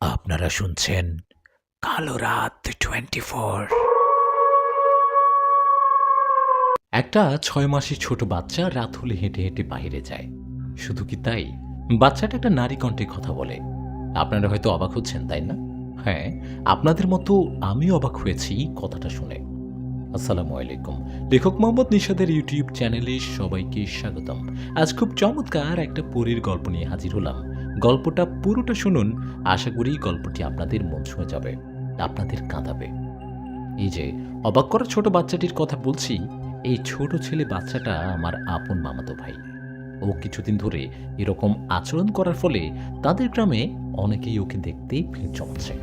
আপনারা শুনছেন কালো রাত 24। একটা 6 মাসের ছোট বাচ্চা রাত হলে হেঁটে হেঁটে বাইরে যায়। শুধু কি তাই, বাচ্চাটা একটা নারী কণ্ঠে কথা বলে। আপনারা হয়তো অবাক হচ্ছেন, তাই না? হ্যাঁ, আপনাদের মতো আমিও অবাক হয়েছি কথাটা শুনে। আসসালামু আলাইকুম। লেখক মোহাম্মদ নিশাদের ইউটিউব চ্যানেলে সবাইকে স্বাগতম। আজ খুব চমৎকার একটা পরীর গল্প নিয়ে হাজির হলাম। গল্পটা পুরোটা শুনুন, আশা করি গল্পটি আপনাদের মন ছুঁয়ে যাবে, আপনাদের কাঁদাবে। এই যে অবাক করা ছোট বাচ্চাটির কথা বলছি, এই ছোট ছেলে বাচ্চাটা আমার আপন মামাতো ভাই। ও কিছুদিন ধরে এরকম আচরণ করার ফলে তাদের গ্রামে অনেকেই ওকে দেখতে ভিড় জমাচ্ছে।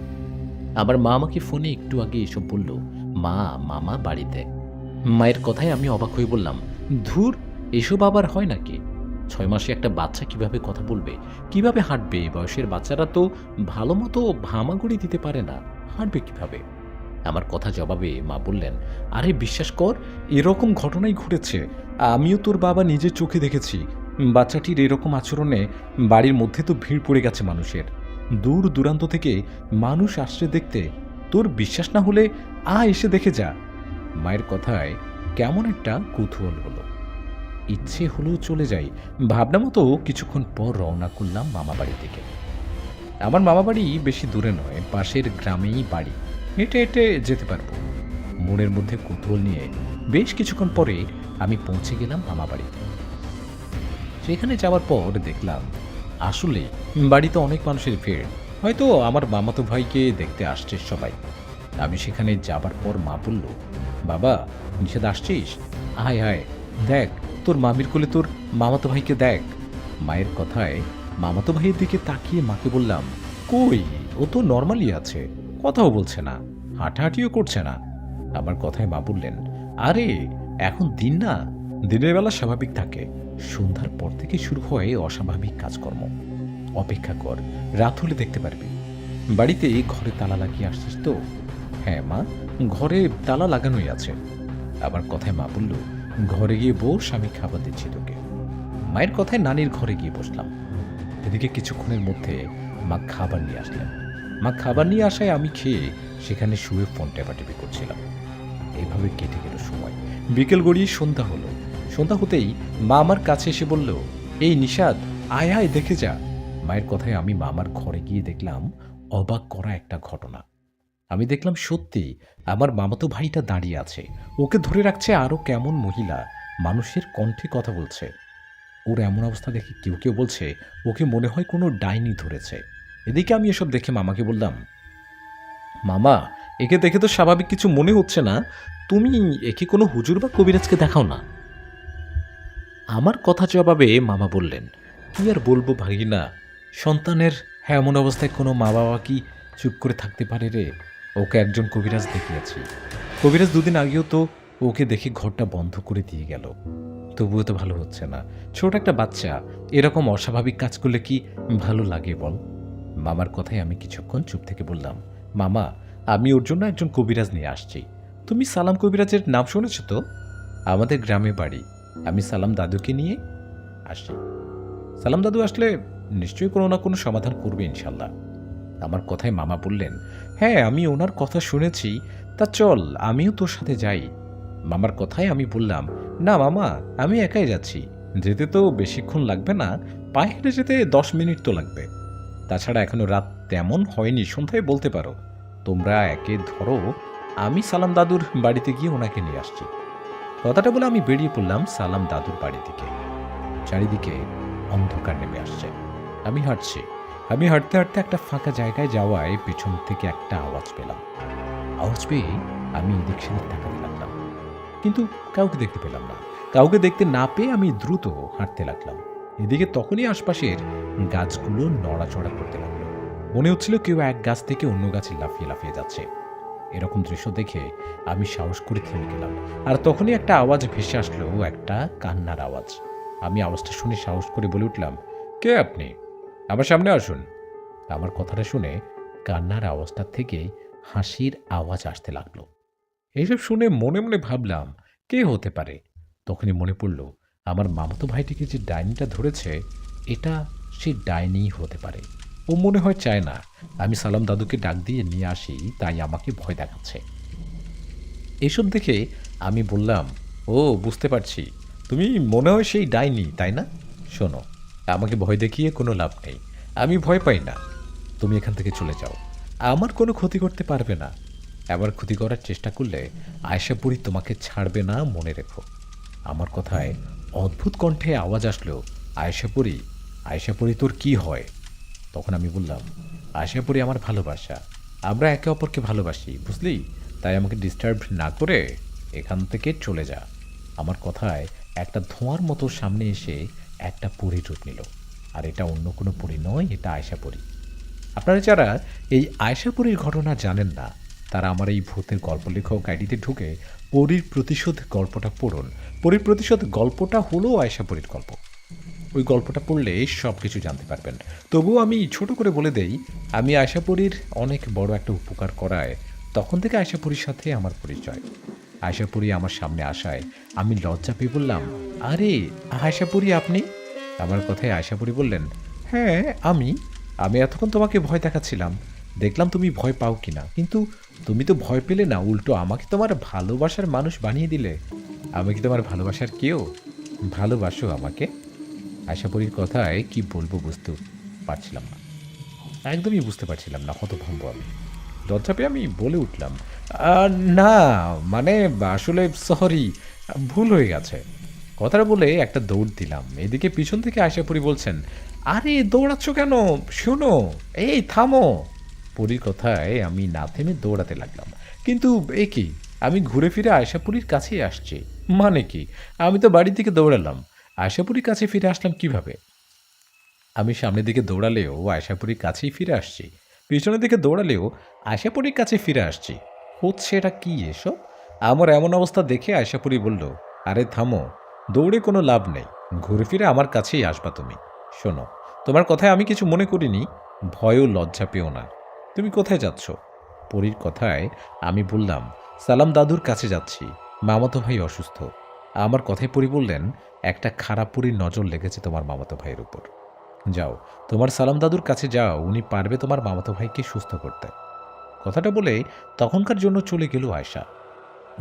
আমার মা আমাকে ফোনে একটু আগে এসব বলল, মা, মামা বাড়িতে। মায়ের কথায় আমি অবাক হয়ে বললাম, ধুর, এসব আবার হয় নাকি? 6 মাসে একটা বাচ্চা কিভাবে কথা বলবে, কিভাবে হাঁটবে? বয়সের বাচ্চারা তো ভালো মতো হামাগুড়ি দিতে পারে না, হাঁটবে কিভাবে? আমার কথা জবাবে মা বললেন, আরে বিশ্বাস কর, এরকম ঘটনাই ঘটেছে। আমিও তোর বাবা নিজের চোখে দেখেছি। বাচ্চাটির এরকম আচরণে বাড়ির মধ্যে তো ভিড় পড়ে গেছে মানুষের। দূর দূরান্ত থেকে মানুষ আসছে দেখতে। তোর বিশ্বাস না হলে এসে দেখে যা। মায়ের কথায় কেমন একটা কৌতূহল হলো। ইচ্ছে হলেও চলে যাই ভাবনা মতো কিছুক্ষণ পর রওনা করলাম মামা বাড়ি থেকে। আমার মামা বাড়ি বেশি দূরে নয়, পাশের গ্রামেই বাড়ি। হেঁটে হেঁটে যেতে পারবো। মনের মধ্যে কৌতূহল নিয়ে বেশ কিছুক্ষণ পরে আমি পৌঁছে গেলাম মামা বাড়িতে। সেখানে যাওয়ার পর দেখলাম আসলে বাড়িতে অনেক মানুষের ভিড়। হয়তো আমার মামাতো ভাইকে দেখতে আসছে সবাই। আমি সেখানে যাবার পর মা বলল, বাবা, নিষেধ আসছিস? আয় আয়, দেখ তোর মামির কোলে তোর মামাতো ভাইকে দেখ। মায়ের কথায় মামাতো ভাইয়ের দিকে তাকিয়ে মাকে বললাম, কই, ও তো নর্মালি আছে, কথাও বলছে না, হাঁটাহাঁটিও করছে না। আমার কথায় মা বললেন, আরে এখন দিন না, দিনের বেলা স্বাভাবিক থাকে, সন্ধ্যার পর থেকে শুরু হয় অস্বাভাবিক কাজকর্ম। অপেক্ষা কর, রাত হলে দেখতে পারবি। বাড়িতে ঘরে তালা লাগিয়ে আসছিস তো? হ্যাঁ মা, ঘরে তালা লাগানোই আছে। আমার কথায় মা বলল, ঘরে গিয়ে বস, আমি খাবার দিচ্ছি তোকে। মায়ের কথায় নানির ঘরে গিয়ে বসলাম। এদিকে কিছুক্ষণের মধ্যে মা খাবার নিয়ে আসলেন। মা খাবার নিয়ে আসায় আমি খেয়ে সেখানে শুয়ে ফোন টেপাটেপি করছিলাম। এইভাবে কেটে গেল সময়। বিকেল গড়িয়ে সন্ধ্যা হলো। সন্ধ্যা হতেই মা আমার কাছে এসে বলল, এই নিশাদ, আয় আয় দেখে যা। মায়ের কথায় আমি মামার ঘরে গিয়ে দেখলাম অবাক করা একটা ঘটনা। আমি দেখলাম সত্যি আমার মামাতো ভাইটা দাঁড়িয়ে আছে। ওকে ধরে রাখছে আরো কেমন মহিলা, মানুষের কণ্ঠে কথা বলছে। ওর এমন অবস্থা দেখে কেউ কেউ বলছে ওকে মনে হয় কোনো ডাইনি ধরেছে। এদিকে আমি এসব দেখে মামাকে বললাম, মামা, একে দেখে তো স্বাভাবিক কিছু মনে হচ্ছে না, তুমি একে কোনো হুজুর বা কবিরাজকে দেখাও না। আমার কথা জবাবে মামা বললেন, কি আর বলবো ভাগিনা, সন্তানের এমন অবস্থায় কোনো মা বাবা কি চুপ করে থাকতে পারে রে? ওকে একজন কবিরাজ দেখিয়েছি। কবিরাজ দুদিন আগেও তো ওকে দেখে ঘরটা বন্ধ করে দিয়ে গেল, তবুও তো ভালো হচ্ছে না। ছোট একটা বাচ্চা এরকম অস্বাভাবিক কাজ করলে কি ভালো লাগে বল? মামার কথায় আমি কিছুক্ষণ চুপ থেকে বললাম, মামা, আমি ওর জন্য একজন কবিরাজ নিয়ে আসছি। তুমি সালাম কবিরাজের নাম শুনেছ তো? আমাদের গ্রামে বাড়ি। আমি সালাম দাদুকে নিয়ে আসি। সালাম দাদু আসলে নিশ্চয়ই কোনো না কোনো সমাধান করবে ইনশাল্লাহ। আমার কথায় মামা বললেন, হ্যাঁ, আমি ওনার কথা শুনেছি, তা চল আমিও তোর সাথে যাই। মামার কথায় আমি বললাম, না মামা, আমি একাই যাচ্ছি। যেতে তো বেশিক্ষণ লাগবে না, পায়ে হেঁটে যেতে 10 মিনিট তো লাগবে। তাছাড়া এখনো রাত তেমন হয়নি, সন্ধ্যায় বলতে পারো। তোমরা একে ধরো, আমি সালাম দাদুর বাড়িতে গিয়ে ওনাকে নিয়ে আসছি। কথাটা বলে আমি বেরিয়ে পড়লাম সালাম দাদুর বাড়ি থেকে। চারিদিকে অন্ধকার নেমে আসছে। আমি হাঁটছি। আমি হাঁটতে হাঁটতে একটা ফাঁকা জায়গায় যাওয়ায় পেছন থেকে একটা আওয়াজ পেলাম। আওয়াজ পেয়ে আমি এদিক সেদিক তাকাতে লাগলাম, কিন্তু কাউকে দেখতে পেলাম না। কাউকে দেখতে না পেয়ে আমি দ্রুত হাঁটতে লাগলাম। এদিকে তখনই আশপাশের গাছগুলো নড়াচড়া করতে লাগলো। মনে হচ্ছিল কেউ এক গাছ থেকে অন্য গাছে লাফিয়ে লাফিয়ে যাচ্ছে। এরকম দৃশ্য দেখে আমি সাহস করে থেমে গেলাম। আর তখনই একটা আওয়াজ ভেসে আসলো, একটা কান্নার আওয়াজ। আমি আওয়াজটা শুনে সাহস করে বলে উঠলাম, কে আপনি? আমার সামনে আসুন। আমার কথাটা শুনে কান্নার আওয়াজটা থেকে হাসির আওয়াজ আসতে লাগলো। এইসব শুনে মনে মনে ভাবলাম, কে হতে পারে? তখনই মনে পড়ল, আমার মামাতো ভাইটিকে যে ডাইনিটা ধরেছে, এটা সে ডাইনিই হতে পারে। ও মনে হয় চায় না আমি সালাম দাদুকে ডাক দিয়ে নিয়ে আসি, তাই আমাকে ভয় দেখাচ্ছে। এসব দেখে আমি বললাম, ও বুঝতে পারছি, তুমি মনে হয় সেই ডাইনি, তাই না? শোনো, আমাকে ভয় দেখিয়ে কোনো লাভ নেই, আমি ভয় পাই না। তুমি এখান থেকে চলে যাও, আমার কোনো ক্ষতি করতে পারবে না। আবার ক্ষতি করার চেষ্টা করলে আয়শাপুরী তোমাকে ছাড়বে না, মনে রেখো। আমার কথায় অদ্ভুত কণ্ঠে আওয়াজ আসলো, আয়শাপুরী, আয়শাপুরী তোর কি হয়? তখন আমি বললাম, আয়শাপুরী আমার ভালোবাসা, আমরা একে অপরকে ভালোবাসি, বুঝলি? তাই আমাকে ডিস্টার্ব না করে এখান থেকে চলে যা। আমার কথায় একটা ধোঁয়ার মতো সামনে এসে একটা পরী রূপ নিল। আর এটা অন্য কোনো পরী নয়, এটা আয়শাপুরী। আপনারা যারা এই আয়শাপুরীর ঘটনা জানেন না, তারা আমার এই ভূতের গল্প লেখক আইডিতে ঢুকে পরীর প্রতিশোধ গল্পটা পড়ুন। পরীর প্রতিশোধ গল্পটা হলো আয়শাপুরীর গল্প। ওই গল্পটা পড়লে সব কিছু জানতে পারবেন। তবুও আমি ছোট করে বলে দেই, আমি আয়শাপুরীর অনেক বড় একটা উপকার করায় তখন থেকে আয়শাপুরীর সাথে আমার পরিচয়। আয়শাপুরী আমার সামনে আসায় আমি লজ্জা পেয়ে বললাম, আরে আয়শাপুরী আপনি? আমার কথায় আয়শাপুরী বললেন, হ্যাঁ আমি। আমি এতক্ষণ তোমাকে ভয় দেখাচ্ছিলাম, দেখলাম তুমি ভয় পাও কিনা, কিন্তু তুমি তো ভয় পেলে না, উল্টো আমাকে তোমার ভালোবাসার মানুষ বানিয়ে দিলে। আমি কি তোমার ভালোবাসার কেউ? ভালোবাসো আমাকে? আশাপুরীর কথায় কি বলবো বুঝতে পারছিলাম না, একদমই বুঝতে পারছিলাম না, হতভম্ব আমি। লজ্জা পেয়ে আমি বলে উঠলাম, না মানে আসলে সরি, ভুল হয়ে গেছে। কথাটা বলে একটা দৌড় দিলাম। এদিকে পিছন থেকে আশাপুরী বলছেন, আরে দৌড়াচ্ছ কেন? শোনো, এই থামো। পরীর কথায় আমি না থেমে দৌড়াতে লাগলাম, কিন্তু এ কি, আমি ঘুরে ফিরে আয়শাপুরীর কাছেই আসছি। মানে কি, আমি তো বাড়ি থেকে দৌড়ালাম, আয়শাপুরীর কাছে ফিরে আসলাম কিভাবে? আমি সামনের দিকে দৌড়ালেও আয়শাপুরীর কাছেই ফিরে আসছি, পিছনের দিকে দৌড়ালেও আয়শাপুরীর কাছে ফিরে আসছি। হচ্ছে এটা কি এসব? আমার এমন অবস্থা দেখে আয়শাপুরী বলল, আরে থামো, দৌড়ে কোনো লাভ নেই, ঘুরে ফিরে আমার কাছেই আসবা তুমি। শোনো, তোমার কথায় আমি কিছু মনে করিনি, ভয়ও লজ্জা পেও না। তুমি কোথায় যাচ্ছ? পরীর কথায় আমি বললাম, সালাম দাদুর কাছে যাচ্ছি, মামাতো ভাই অসুস্থ। আমার কথায় পরী বললেন, একটা খারাপ পরীর নজর লেগেছে তোমার মামাতো ভাইয়ের উপর। যাও, তোমার সালাম দাদুর কাছে যাও, উনি পারবে তোমার মামাতো ভাইকে সুস্থ করতে। কথাটা বলে তখনকার জন্য চলে গেল আয়শা।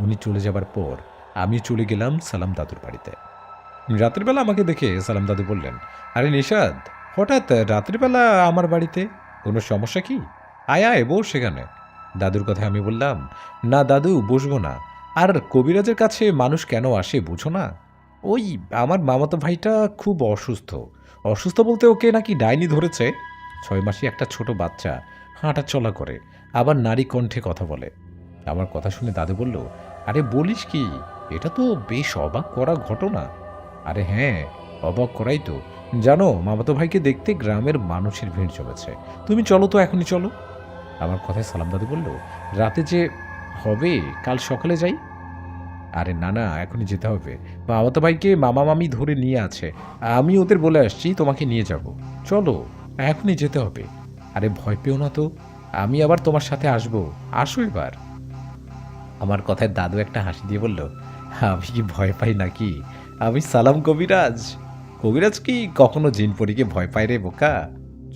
উনি চলে যাবার পর আমি চলে গেলাম সালাম দাদুর বাড়িতে। রাতের বেলা আমাকে দেখে সালাম দাদু বললেন, আরে নিশাদ, হঠাৎ রাতের বেলা আমার বাড়িতে, কোনো সমস্যা কি? আয় আয়, বস সেখানে। দাদুর কথায় আমি বললাম, না দাদু, বসবো না। আর কবিরাজের কাছে মানুষ কেন আসে বুঝো না? ওই আমার মামাতো ভাইটা খুব অসুস্থ। অসুস্থ বলতে ওকে নাকি ডাইনি ধরেছে। 6 মাসই একটা ছোট বাচ্চা, হাঁটা চলা করে, আবার নারী কণ্ঠে কথা বলে। আমার কথা শুনে দাদু বলল, আরে বলিস কি, এটা তো বেশ অবাক করা ঘটনা। আরে হ্যাঁ, অবাক করাই তো। জানো, মামাতো ভাইকে দেখতে গ্রামের মানুষের ভিড় জমেছে। তুমি চলো তো, এখনই চলো। আমার কথায় সালাম দাদু বলল, রাতে যে হবে, কাল সকালে যাই। আরে না না, এখনই যেতে হবে, মামাতো ভাইকে মামা মামি ধরে নিয়ে আছে, আমি ওদের বলে আসছি তোমাকে নিয়ে যাব। চলো, এখনই যেতে হবে। আরে ভয় পেও না তো, আমি আবার তোমার সাথে আসবো, আসো এবার। আমার কথায় দাদু একটা হাসি দিয়ে বলল, আমি কি ভয় পাই নাকি? আমি সালাম কবিরাজ। কবিরাজ কি কখনো জিনপরিকে ভয় পায় রে বোকা?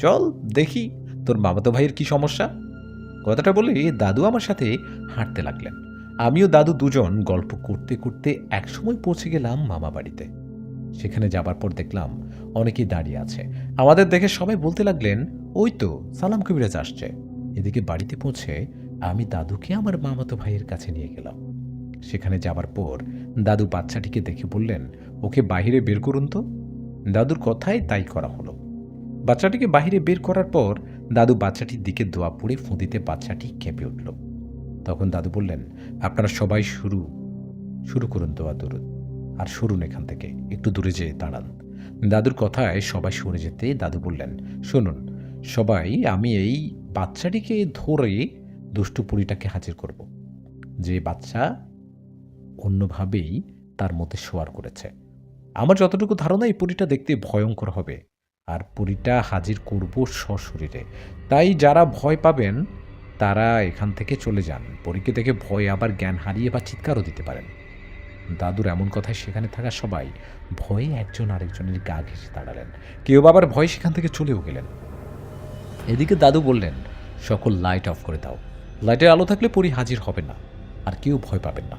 চল দেখি তোর মামাতো ভাইয়ের কি সমস্যা। কথাটা বলে দাদু আমার সাথে হাঁটতে লাগলেন। আমিও দাদু দুজন গল্প করতে করতে একসময় পৌঁছে গেলাম মামা বাড়িতে। সেখানে যাবার পর দেখলাম অনেকেই দাঁড়িয়ে আছে। আমাদের দেখে সবাই বলতে লাগলেন, ওই তো সালাম কবিরাজ আসছে। এদিকে বাড়িতে পৌঁছে আমি দাদুকে আমার মামাতো ভাইয়ের কাছে নিয়ে গেলাম। সেখানে যাবার পর দাদু বাচ্চাটিকে দেখে বললেন, ওকে বাহিরে বের করুন তো। দাদুর কথায় তাই করা হলো। বাচ্চাটিকে বাহিরে বের করার পর দাদু বাচ্চাটির দিকে দোয়া পড়ে ফুঁদিতে বাচ্চাটি কেঁপে উঠল। তখন দাদু বললেন, আপনারা সবাই শুরু শুরু করুন দোয়া দরুদ, আর সরুন এখান থেকে, একটু দূরে যেয়ে দাঁড়ান। দাদুর কথায় সবাই সরে যেতে দাদু বললেন, শুনুন সবাই, আমি এই বাচ্চাটিকে ধরে দুষ্টু পুরীটাকে হাজির করব, যে বাচ্চা অন্যভাবেই তার মধ্যে শোয়ার করেছে। আমার যতটুকু ধারণা, এই পরীটা দেখতে ভয়ঙ্কর হবে, আর পরীটা হাজির করব সশরীরে। তাই যারা ভয় পাবেন তারা এখান থেকে চলে যান। পরীকে দেখে ভয় আবার জ্ঞান হারিয়ে বা চিৎকারও দিতে পারেন। দাদুর এমন কথায় সেখানে থাকা সবাই ভয়ে একজন আরেকজনের গা ঘেঁষে দাঁড়ালেন। কেউ আবার ভয়ে সেখান থেকে চলেও গেলেন। এদিকে দাদু বললেন, সকল লাইট অফ করে দাও। লাইটের আলো থাকলে পরী হাজির হবে না, আর কেউ ভয় পাবেন না।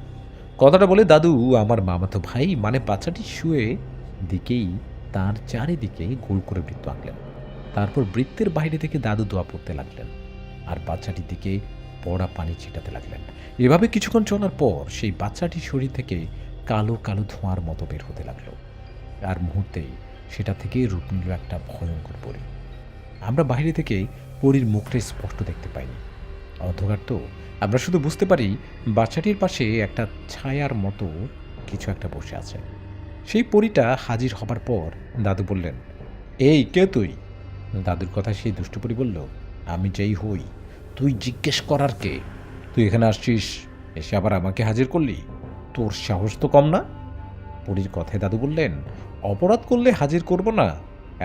কথাটা বলে দাদু আমার মামাতো ভাই মানে বাচ্চাটি শুয়ে দিকেই তার চারিদিকে গোল করে বৃত্ত আঁকলেন। তারপর বৃত্তের বাইরে থেকে দাদু দোয়া পড়তে লাগলেন আর বাচ্চাটির দিকে পড়া পানি ছিটাতে লাগলেন। এভাবে কিছুক্ষণ চলার পর সেই বাচ্চাটির শরীর থেকে কালো কালো ধোঁয়ার মতো বের হতে লাগলো, আর মুহূর্তেই সেটা থেকে রূপ নিল একটা ভয়ঙ্কর পরী। আমরা বাইরে থেকে পরীর মুখটা স্পষ্ট দেখতে পাইনি, অন্ধকার তো। আমরা শুধু বুঝতে পারি বাচ্চাটির পাশে একটা ছায়ার মতো কিছু একটা বসে আছে। সেই পরীটা হাজির হবার পর দাদু বললেন, এই কে তুই? দাদুর কথা সেই দুষ্টু পরী বলল, আমি যেই হই, তুই জিজ্ঞেস করার কে? তুই এখানে আসছিস, এসে আবার আমাকে হাজির করলি? তোর সাহস তো কম না। পরীর কথায় দাদু বললেন, অপরাধ করলে হাজির করব না?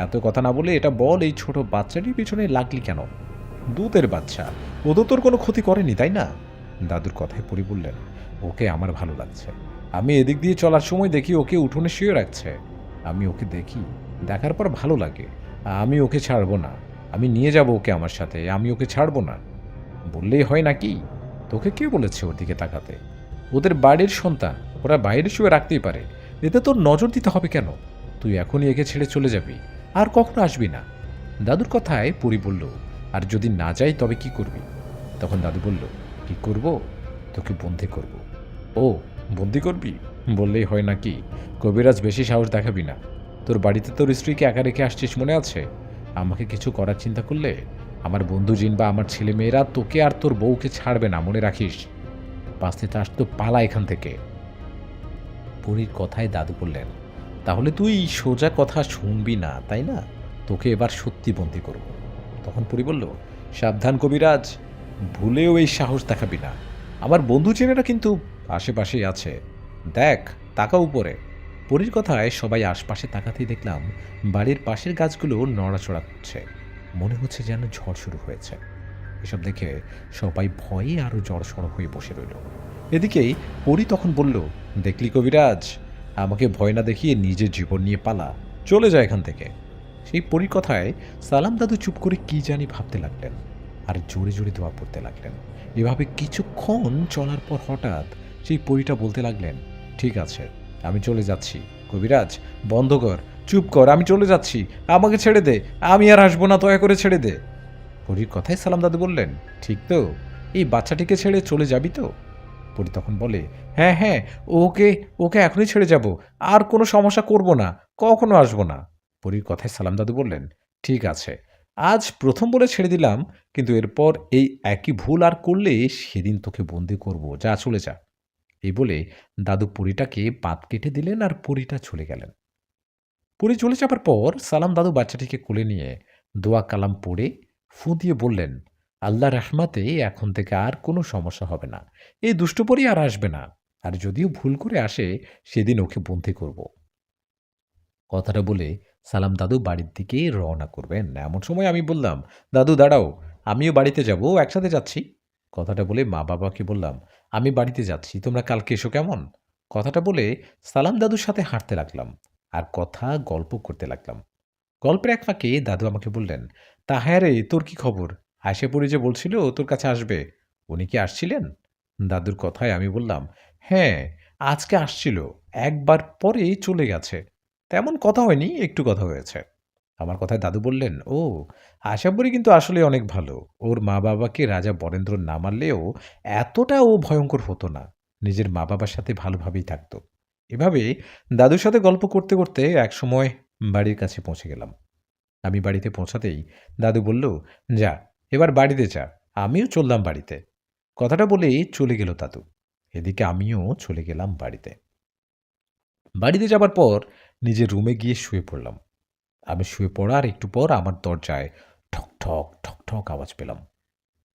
এত কথা না বলে এটা বল, এই ছোট বাচ্চাটির পিছনে লাগলি কেন? দূতের বাচ্চা, ও তো তোর কোনো ক্ষতি করেনি, তাই না? দাদুর কথায় পরি বললেন, ওকে আমার ভালো লাগছে। আমি এদিক দিয়ে চলার সময় দেখি ওকে উঠোনে শুয়ে রাখছে। আমি ওকে দেখি, দেখার পর ভালো লাগে। আমি ওকে ছাড়বো না। আমি নিয়ে যাব ওকে আমার সাথে, আমি ওকে ছাড়বো না। বললেই হয় নাকি? তোকে কে বলেছে ওর দিকে তাকাতে? ওদের বাড়ির সন্তান, ওরা বাইরে শুয়ে রাখতেই পারে, এতে তোর নজর দিতে হবে কেন? তুই এখনই একে ছেড়ে চলে যাবি, আর কখনো আসবি না। দাদুর কথায় পরি বলল, আর যদি না যাই তবে কি করবি? তখন দাদু বলল, কি করব? তোকে বন্দি করব। ও, বন্দি করবি? বললেই হয় নাকি? কবিরাজ, বেশি সাহস দেখাবি না। তোর বাড়িতে তোর স্ত্রীকে একা রেখে আসছিস, মনে আছে? আমাকে কিছু করার চিন্তা করলে আমার বন্ধু জিন বা আমার ছেলে মেয়েরা তোকে আর তোর বউকে ছাড়বে না, মনে রাখিস। বাঁচতে চাস তো পালা এখান থেকে। পরীর কথায় দাদু বললেন, তাহলে তুই সোজা কথা শুনবি না, তাই না? তোকে এবার সত্যি বন্দি করব। তখন পরী বলল, সাবধান কবিরাজ, ভুলেও এই সাহস দেখাবি না। আমার বন্ধু চেনেরা কিন্তু আশেপাশেই আছে। দেখ, তাকা উপরে। পরীর কথায় সবাই আশপাশে তাকাতেই দেখলাম বাড়ির পাশের গাছগুলো নড়াচড়া করছে। মনে হচ্ছে যেন ঝড় শুরু হয়েছে। এসব দেখে সবাই ভয়ে আরও জড়সড় হয়ে বসে রইল। এদিকেই পরী তখন বলল, দেখলি কবিরাজ, আমাকে ভয় না দেখিয়ে নিজের জীবন নিয়ে পালা, চলে যায় এখান থেকে। সেই পরীর কথায় সালাম দাদু চুপ করে কি জানি ভাবতে লাগলেন, আর জোরে জোরে দোয়া পড়তে লাগলেন। এভাবে কিছুক্ষণ চলার পর হঠাৎ সেই পরীটা বলতে লাগলেন, ঠিক আছে, আমি চলে যাচ্ছি। কবিরাজ, বন্ধ কর, চুপ কর, আমি চলে যাচ্ছি, আমাকে ছেড়ে দে, আমি আর আসবো না, দয়া করে ছেড়ে দে। পরীর কথায় সালাম দাদু বললেন, ঠিক তো? এই বাচ্চাটিকে ছেড়ে চলে যাবি তো? পরী তখন বলে, হ্যাঁ হ্যাঁ, ওকে ওকে এখনই ছেড়ে যাব, আর কোনো সমস্যা করব না, কখনো আসবো না। পরীর কথায় সালাম দাদু বললেন, ঠিক আছে, আজ প্রথম বলে ছেড়ে দিলাম, কিন্তু এরপর এই একই ভুল আর করলে সেদিন তোকে বন্দি করব, যা চলে যা। এই বলে দাদু পরীটাকে বাত কেটে দিলেন আর পরীটা চলে গেলেন। পরী চলে যাবার পর সালাম দাদু বাচ্চাটিকে কোলে নিয়ে দোয়া কালাম পড়ে ফু দিয়ে বললেন, আল্লাহ রহমাতে এখন থেকে আর কোনো সমস্যা হবে না, এই দুষ্ট পরী আর আসবে না, আর যদিও ভুল করে আসে সেদিন ওকে বন্দি করব। কথাটা বলে সালাম দাদু বাড়ির দিকে রওনা করবেন, এমন সময় আমি বললাম, দাদু দাঁড়াও, আমিও বাড়িতে যাব, একসাথে যাচ্ছি। কথাটা বলে মা বাবাকে বললাম, আমি বাড়িতে যাচ্ছি, তোমরা কালকে এসো, কেমন? কথাটা বলে সালাম দাদুর সাথে হাঁটতে লাগলাম আর কথা গল্প করতে লাগলাম। গল্পের এক ফাঁকে দাদু আমাকে বললেন, তা হ্যাঁ রে, তোর কি খবর? আয়শা পরি যে বলছিল তোর কাছে আসবে, উনি কি আসছিলেন? দাদুর কথায় আমি বললাম, হ্যাঁ, আজকে আসছিল, একবার পরে চলে গেছে। তেমন কথা হয়নি, একটু কথা হয়েছে। আমার কথায় দাদু বললেন, ও, আশা করি কিন্তু আসলে অনেক ভালো। ওর মা বাবাকে রাজা বরেন্দ্র না মারলেও এতটা ও ভয়ঙ্কর হতো না। নিজের মা বাবার সাথে ভালোভাবেই থাকতো। এভাবে দাদুর সাথে গল্প করতে করতে একসময় বাড়ির কাছে পৌঁছে গেলাম। আমি বাড়িতে পৌঁছাতেই দাদু বলল, যা, এবার বাড়িতে যা, আমিও চললাম বাড়িতে। কথাটা বলেই চলে গেল দাদু। এদিকে আমিও চলে গেলাম বাড়িতে। বাড়িতে যাবার পর নিজের রুমে গিয়ে শুয়ে পড়লাম। আমি শুয়ে পড়ার একটু পর আমার দরজায় ঠক ঠক ঠক ঠক আওয়াজ পেলাম।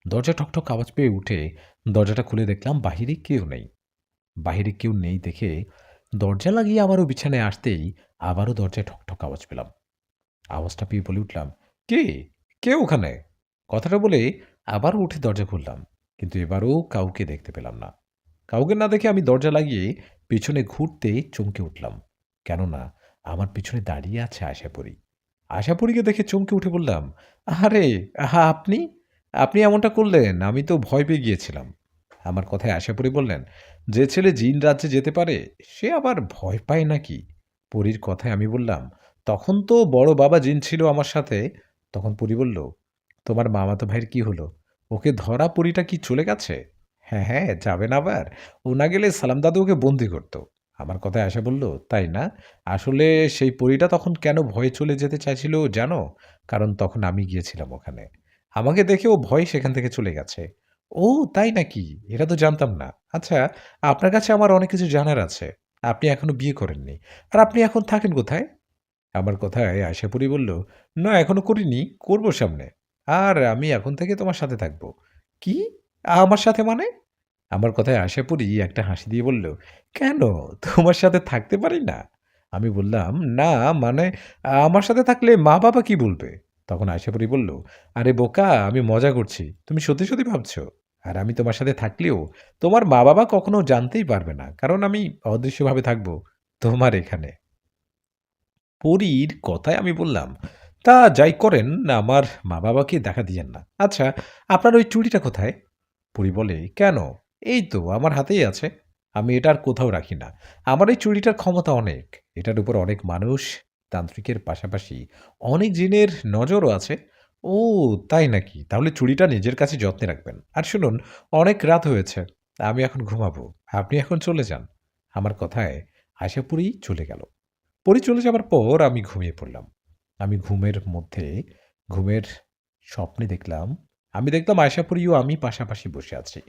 দরজা ঠক ঠক আওয়াজ পেয়ে উঠে দরজাটা খুলে দেখলাম বাহিরে কেউ নেই। বাহিরে কেউ নেই দেখে দরজা লাগিয়ে আবারও বিছানায় আসতেই আবারও দরজায় ঠক ঠক আওয়াজ পেলাম। আওয়াজটা পেয়ে বলে উঠলাম, কে? কে ওখানে? কথাটা বলে আবারও উঠে দরজা খুললাম, কিন্তু এবারও কাউকে দেখতে পেলাম না। কাউকে না দেখে আমি দরজা লাগিয়ে পিছনে ঘুরতে চমকে উঠলাম, কেননা আমার পিছনে দাঁড়িয়ে আছে আশাপরি। আশাপরীকে দেখে চমকে উঠে বললাম, আরে আহা আপনি? আপনি এমনটা করলেন, আমি তো ভয় পেয়ে গিয়েছিলাম। আমার কথায় আশাপরী বললেন, যে ছেলে জিন রাজ্যে যেতে পারে সে আবার ভয় পায় নাকি? পরীর কথায় আমি বললাম, তখন তো বড় বাবা জিন ছিল আমার সাথে। তখন পরী বলল, তোমার মামাতো ভাইয়ের কি হলো? ওকে ধরা পরীটা কি চলে গেছে? হ্যাঁ, হ্যাঁ, যাবে না আবার? ও না গেলে সালাম দাদু ওকে বন্দি করত। আমার কথায় আশা বলল, তাই না? আসলে সেই পরীটা তখন কেন ভয়ে চলে যেতে চাইছিল জানো? কারণ তখন আমি গিয়েছিলাম ওখানে। আমাকে দেখে ও ভয়ে সেখান থেকে চলে গেছে। ও তাই নাকি? এটা তো জানতাম না। আচ্ছা, আপনার কাছে আমার অনেক কিছু জানার আছে। আপনি এখনো বিয়ে করেননি। আর আপনি এখন থাকেন কোথায়? আমার কথায় আশাপুরী বলল, না এখনো করিনি, করব সামনে। আর আমি এখন থেকে তোমার সাথে থাকব। কি? আমার সাথে মানে? আমার কথায় আশাপুরী একটা হাসি দিয়ে বলল, কেন? তোমার সাথে থাকতে পারি না? আমি বললাম, না মানে আমার সাথে থাকলে মা-বাবা কি বলবে? তখন আশাপুরী বলল, আরে বোকা আমি মজা করছি। তুমি সত্যি, সত্যি ভাবছো? আর আমি তোমার সাথে থাকলেও তোমার মা-বাবা কখনো জানতেই পারবে না। কারণ আমি অদৃশ্যভাবে থাকব তোমার এখানে। পরীর কথায় আমি বললাম, তা যাই করেন আমার মা-বাবাকে দেখা দিয়েন না। আচ্ছা, আপনার ওই চুড়িটা কোথায়? পরী বলে, কেন? এই তো আমার হাতেই আছে। আমি এটা আর কোথাও রাখি না। আমার এই চুড়িটার ক্ষমতা অনেক। এটার উপর অনেক মানুষ, তান্ত্রিকের পাশাপাশি অনেক জিনের নজরও আছে। ও তাই নাকি? তাহলে চুড়িটা নিজের কাছে যত্নে রাখবেন। আর শুনুন, অনেক রাত হয়েছে। আমি এখন ঘুমাবো। আপনি এখন চলে যান। আমার কথায় আশাপুরী চলে গেল। পরী চলে যাবার পর আমি ঘুমিয়ে পড়লাম। আমি ঘুমের স্বপ্নে দেখলাম, আমি দেখলাম আয়শাপরী ও আমি পাশাপাশি বসে আছি।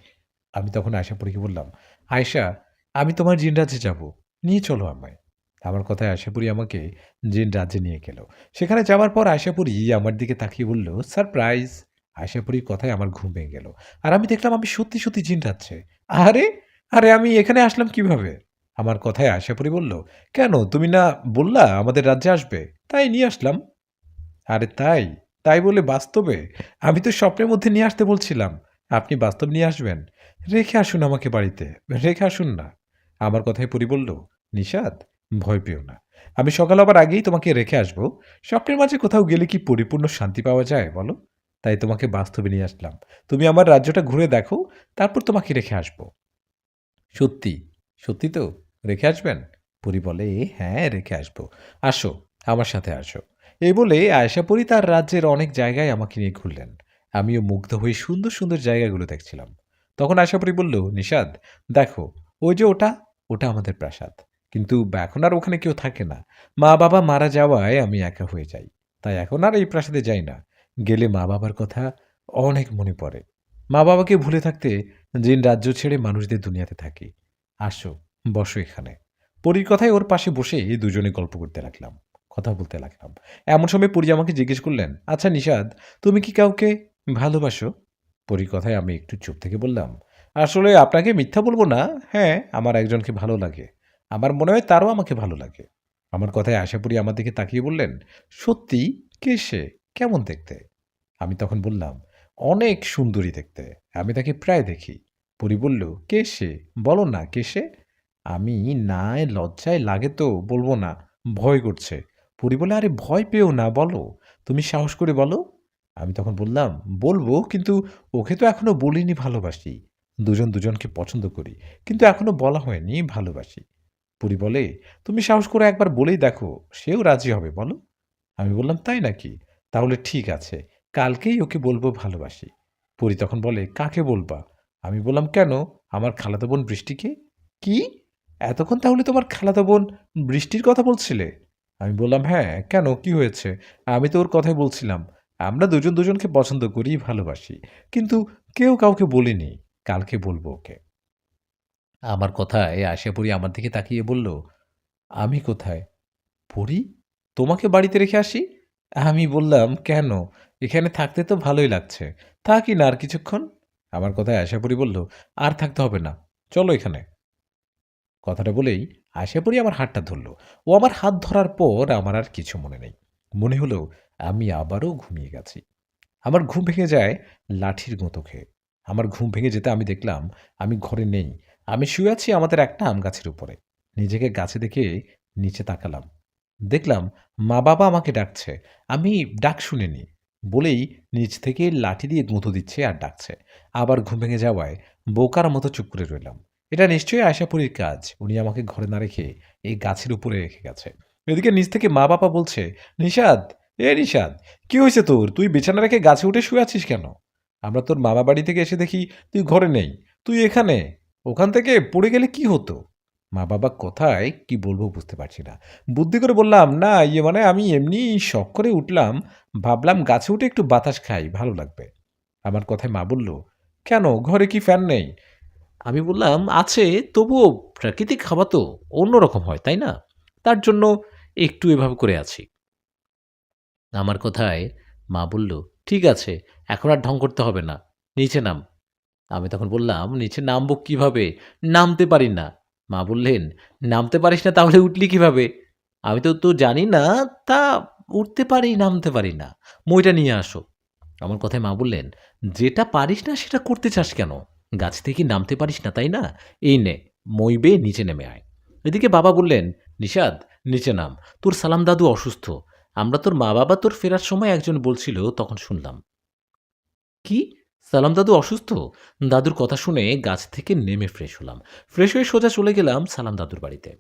আমি তখন আয়শাপরীকে বললাম, "আয়েশা, আমি তোমার জিন রাজ্যে যাবো। নিয়ে চলো আমায়।" আমার কথায় আয়শাপরী আমাকে জিন রাজ্যে নিয়ে গেল। সেখানে যাওয়ার পর আয়শাপরী আমার দিকে তাকিয়ে বলল, "সারপ্রাইজ!" আয়শাপরীর কথায় আমার ঘুম ভেঙে গেল। আর আমি দেখলাম আমি সত্যি, সত্যি জিন রাজ্যে। আরে! আরে আমি এখানে আসলাম কিভাবে? আমার কথায় আয়শাপরী বলল, কেন তুমি না বললা আমাদের রাজ্যে আসবে? তাই নিয়ে আসলাম। আরে তাই? তাই বলে বাস্তবে? আমি তো স্বপ্নের মধ্যে নিয়ে আসতে বলছিলাম। আপনি বাস্তব নিয়ে আসবেন? রেখে আসুন আমাকে বাড়িতে। রেখে আসুন না। আমার কথায় পরি বলল, নিশাত, ভয় পেও না। আমি সকাল হবার আগেই তোমাকে রেখে আসব। স্বপ্নের মাঝে কোথাও গেলে কি পরিপূর্ণ শান্তি পাওয়া যায় বলো? তাই তোমাকে বাস্তবে নিয়ে আসলাম। তুমি আমার রাজ্যটা ঘুরে দেখো, তারপর তোমাকে রেখে আসব। সত্যি, সত্যি তো? রেখে আসবেন? পরী বলে, হ্যাঁ, রেখে আসবো। আসো, আমার সাথে আসো। এই বলে আয়েশা পরী তার রাজ্যের অনেক জায়গায় আমাকে নিয়ে ঘুরলেন। আমিও মুগ্ধ হয়ে সুন্দর, সুন্দর জায়গাগুলো দেখছিলাম। তখন আয়েশা পরী বলল, নিশাত, দেখো, ওই যে ওটা, ওটা আমাদের প্রাসাদ। কিন্তু এখন আর ওখানে কেউ থাকে না। মা-বাবা মারা যাওয়ায় আমি একা হয়ে যাই। তাই এখন আর এই প্রাসাদে যাই না। গেলে মা-বাবার কথা অনেক মনে পড়ে। মা-বাবাকে ভুলে থাকতে জিন রাজ্য ছেড়ে মানুষদের দুনিয়াতে থাকি। আসো, বসো এখানে। পরীর কথায় ওর পাশে বসে দুজনে গল্প করতে লাগলাম। কথা বলতে লাগলাম। এমন সময় পরী আমাকে জিজ্ঞেস করলেন, আচ্ছা নিশাদ, তুমি কি কাউকে ভালোবাসো? পরীর কথায় আমি একটু চুপ থেকে বললাম, আসলে আপনাকে মিথ্যা বলবো না, হ্যাঁ, আমার একজনকে ভালো লাগে। আমার মনে হয় তারও আমাকে ভালো লাগে। আমার কথায় আশাপরী আমার দিকে তাকিয়ে বললেন, সত্যি? কে সে? কেমন দেখতে? আমি তখন বললাম, অনেক সুন্দরী দেখতে। আমি তাকে প্রায় দেখি। পরী বলল, কে সে? বলো না কে সে? আমি নায় লজ্জায় লাগে তো বলব না। ভয় করছে। পরী বলে, আরে ভয় পেও না বলো। তুমি সাহস করে বলো। আমি তখন বললাম, বলবো কিন্তু ওকে তো এখনো বলিনি ভালোবাসি। দুজন দুজনকে পছন্দ করি। কিন্তু এখনো বলা হয়নি ভালোবাসি। পরী বলে, তুমি সাহস করে একবার বলেই দেখো, সেও রাজি হবে বলো। আমি বললাম, তাই নাকি? তাহলে ঠিক আছে। কালকেই ওকে বলবো ভালোবাসি। পরী তখন বলে, কাকে বলবা? আমি বললাম, কেন? আমার খালাতো বোন বৃষ্টিকে। কি? এতক্ষণ তাহলে তোমার খালাতো বোন বৃষ্টির কথা বলছিলে? আমি বললাম, হ্যাঁ, কেন? কি হয়েছে? আমি তো ওর কথাই বলছিলাম। আমরা দুজন দুজনকে পছন্দ করি, ভালোবাসি। কিন্তু কেউ কাউকে বলিনি। কালকে বলবো ওকে। আমার কথায় আশাপরী আমার দিকে তাকিয়ে বলল, আমি কোথায়? পড়ি? তোমাকে বাড়িতে রেখে আসি? আমি বললাম, কেন? এখানে থাকতে তো ভালোই লাগছে। থাকি না আর কিছুক্ষণ? আমার কথায় আশাপরী বলল, আর থাকতে হবে না। চলো এখানে। কথাটা বলেই আশাপরী আমার হাতটা ধরল। ও আমার হাত ধরার পর আমার আর কিছু মনে নেই। মনে হলো আমি আবারও ঘুমিয়ে গেছি। আমার ঘুম ভেঙে যায় লাঠির মতো খেয়ে। আমার ঘুম ভেঙে যেতে আমি দেখলাম আমি ঘরে নেই। আমি শুয়ে আছি আমাদের একটা আম গাছের উপরে। নিজেকে গাছে দেখে নিচে তাকালাম। দেখলাম মা-বাবা আমাকে ডাকছে। আমি ডাক শুনিনি। বলেই নিচ থেকে লাঠি দিয়ে গুঁতো দিচ্ছে আর ডাকছে। আবার ঘুম ভেঙে যাওয়ায় বোকার মতো চুপ করে রইলাম। এটা নিশ্চয়ই আশাপুরীর কাজ। উনি আমাকে ঘরে না রেখে এই গাছের উপরে রেখে গেছে। এদিকে নিচ থেকে মা-বাবা বলছে, "নিশাদ, নিশাদ, কি হইছে তোর? তুই বিছানা রেখে গাছে উঠে শুয়ে আছিস কেন? আমরা তোর মামা বাড়ি থেকে এসে দেখি তুই ঘরে নেই। তুই এখানে। ওখান থেকে পড়ে গেলে কি হতো?" মা-বাবা কথায় কি বলবো বুঝতে পারছি না। বুদ্ধি করে বললাম, "না, মানে আমি এমনি শখ করে উঠলাম। ভাবলাম গাছে উঠে একটু বাতাস খাই, ভালো লাগবে।" আমার কথায় মা বলল, "কেন, ঘরে কি ফ্যান নেই?" আমি বললাম, "আছে, তবুও প্রাকৃতিক হাওয়া তো অন্যরকম হয়, তাই না? তার জন্য একটু এভাবে করে আছি।" আমার কথায় মা বলল, "ঠিক আছে, এখন আর ঢং করতে হবে না। নিচে নাম।" আমি তখন বললাম, "নিচে নামবো কিভাবে? নামতে পারি না।" মা বললেন, "নামতে পারিস না তাহলে উঠলি কিভাবে?" আমি তো জানি না, তা উঠতে পারি, নামতে পারি না। মইটা নিয়ে আসো। আমার কথায় মা বললেন, "যেটা পারিস না সেটা করতে চাস কেন? গাছ থেকে নামতে পারিস না, তাই না? এই নে, মই বেয়ে নিচে নেমে আয়।" এদিকে বাবা বললেন, "নিশাদ, নিচে নাম। তোর সালাম দাদু অসুস্থ। আমরা তোর মা-বাবা তোর ফেরার সময় একজন বলছিল, তখন শুনলাম।" কি? সালাম দাদু অসুস্থ? দাদুর কথা শুনে গাছ থেকে নেমে ফ্রেশ হলাম। ফ্রেশ হয়ে সোজা চলে গেলাম সালাম দাদুর বাড়িতে।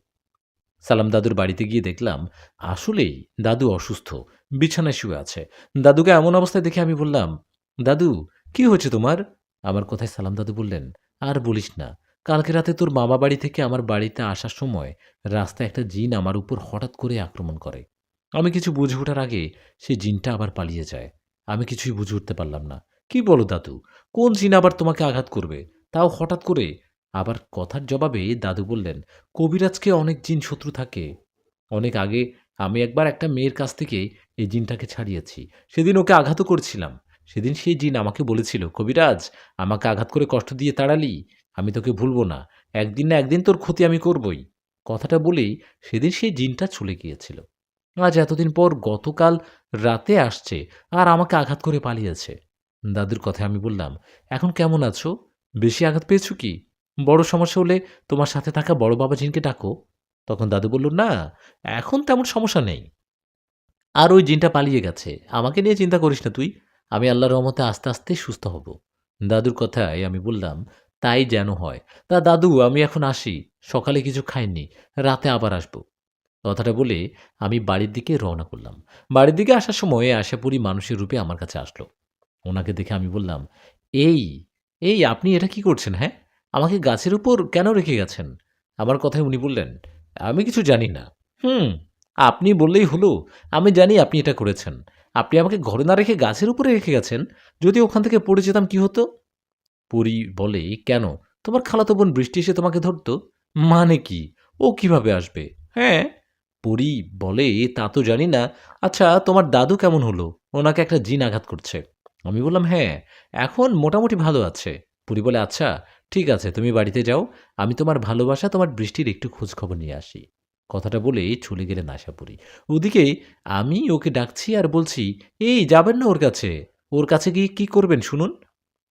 সালাম দাদুর বাড়িতে গিয়ে দেখলাম আসলেই দাদু অসুস্থ, বিছানায় শুয়ে আছে। দাদুকে এমন অবস্থায় দেখে আমি বললাম, "দাদু, কি হয়েছে তোমার?" আমার কথায় সালাম দাদু বললেন, "আর বলিস না, কালকে রাতে তোর মামা বাড়ি থেকে আমার বাড়িতে আসার সময় রাস্তায় একটা জিন আমার উপর হঠাৎ করে আক্রমণ করে। আমি কিছু বুঝে ওঠার আগে সেই জিনটা আবার পালিয়ে যায়। আমি কিছুই বুঝে উঠতে পারলাম না। কি বলো দাদু? কোন জিন আবার তোমাকে আঘাত করবে? তাও হঠাৎ করে?" আবার কথার জবাবে দাদু বললেন, "কবিরাজকে অনেক জিন শত্রু থাকে। অনেক আগে আমি একবার একটা মেয়ের কাছ থেকে এই জিনটাকে ছাড়িয়েছি। সেদিন ওকে আঘাতও করছিলাম। সেদিন সেই জিন আমাকে বলেছিল, 'কবিরাজ, আমাকে আঘাত করে কষ্ট দিয়ে তাড়ালি। আমি তোকে ভুলব না। একদিন না একদিন তোর ক্ষতি আমি করবই।' কথাটা বলেই সেদিন সেই জিনটা চলে গিয়েছিল। আজ এতদিন পর গতকাল রাতে আসছে আর আমাকে আঘাত করে পালিয়েছে।" দাদুর কথায় আমি বললাম, "এখন কেমন আছো? বেশি আঘাত পেয়েছো কি? বড় সমস্যা হলে তোমার সাথে থাকা বড় বাবা জিনকে ডাকো।" তখন দাদু বলল, "না, এখন তেমন সমস্যা নেই। আর ওই জিনটা পালিয়ে গেছে। আমাকে নিয়ে চিন্তা করিস না তুই। আমি আল্লাহর রহমতে আস্তে, আস্তে সুস্থ হব।" দাদুর কথায় আমি বললাম, "তাই যেন হয়। তা দাদু, আমি এখন আসি। সকালে কিছু খাইনি। রাতে আবার আসব।" কথাটা বলে আমি বাড়ির দিকে রওনা করলাম। বাড়ির দিকে আসার সময় আশাপুরী মানুষের রূপে আমার কাছে আসলো। ওনাকে দেখে আমি বললাম, "এই, আপনি এটা কি করছেন, হ্যাঁ? আমাকে গাছের উপর কেন রেখে গেছেন?" আমার কথায় উনি বললেন, "আমি কিছু জানি না।" "হুম, আপনি বললেই হলো। আমি জানি আপনি এটা করেছেন। আপনি আমাকে ঘরে না রেখে গাছের উপরে রেখে গেছেন। যদি ওখান থেকে পড়ে যেতাম কি হতো?" পরী বলে, "কেন? তোমার খালাতো বোন বৃষ্টি এসে তোমাকে ধরত?" "মানে কি? ও কিভাবে আসবে?" "হ্যাঁ।" পরী বলে, "তা তো জানি না। আচ্ছা, তোমার দাদু কেমন হলো? ওনাকে একটা জিন আঘাত করছে।" আমি বললাম, "হ্যাঁ, এখন মোটামুটি ভালো আছে।" পরী বলে, "আচ্ছা, ঠিক আছে, তুমি বাড়িতে যাও। আমি তোমার ভালোবাসা, তোমার বৃষ্টির একটু খোঁজখবর নিয়ে আসি।" কথাটা বলেই চলে গেলেন আশাপুরী। ওদিকে আমি ওকে ডাকছি আর বলছি, "এই, যাবেন না ওর কাছে। ওর কাছে গিয়ে কি করবেন শুনুন?"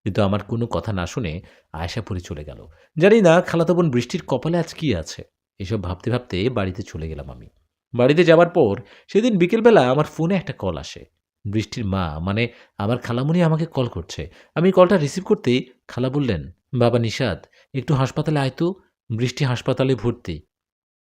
কিন্তু আমার কোনো কথা না শুনে আয়শাপুরী চলে গেল। জানি না খালাতো বোন বৃষ্টির কপালে আজ কি আছে। এসব ভাবতে, ভাবতে বাড়িতে চলে গেলাম আমি। বাড়িতে যাবার পর সেদিন বিকেলবেলা আমার ফোনে একটা কল আসে। বৃষ্টির মা, মানে আমার খালামণি আমাকে কল করছে। আমি কলটা রিসিভ করতেই খালা বললেন, "বাবা নিশাত, একটু হাসপাতালে আয় তো। বৃষ্টি হাসপাতালে ভর্তি।"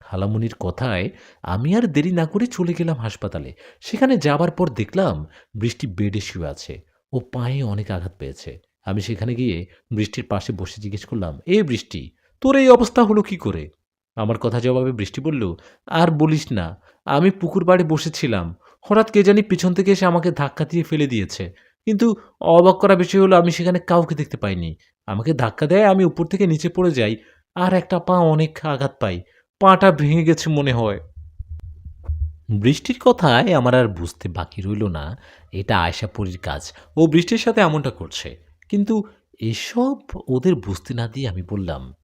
খালামণির কথায় আমি আর দেরি না করে চলে গেলাম হাসপাতালে। সেখানে যাবার পর দেখলাম বৃষ্টি বেডে শুয়ে আছে। ও পায়ে অনেক আঘাত পেয়েছে। আমি সেখানে গিয়ে বৃষ্টির পাশে বসে জিজ্ঞেস করলাম, "এ বৃষ্টি, তোর এই অবস্থা হলো কি করে?" আমার কথা জবাবে বৃষ্টি বলল, "আর বলিস না, আমি পুকুর পাড়ে বসেছিলাম। হঠাৎ কে জানি পিছন থেকে এসে আমাকে ধাক্কা দিয়ে ফেলে দিয়েছে। কিন্তু অবাক করা বিষয় হলো আমি সেখানে কাউকে দেখতে পাইনি। আমাকে ধাক্কা দেয়, আমি উপর থেকে নিচে পড়ে যাই। আর একটা পা অনেক আঘাত পাই। পাটা ভেঙে গেছে মনে হয়।" বৃষ্টির কথায় আমার আর বুঝতে বাকি রইল না এটা আয়শাপুরীর কাজ। ও বৃষ্টির সাথে এমনটা করছে। কিন্তু এসব ওদের বুঝতে না দিয়ে আমি বললাম,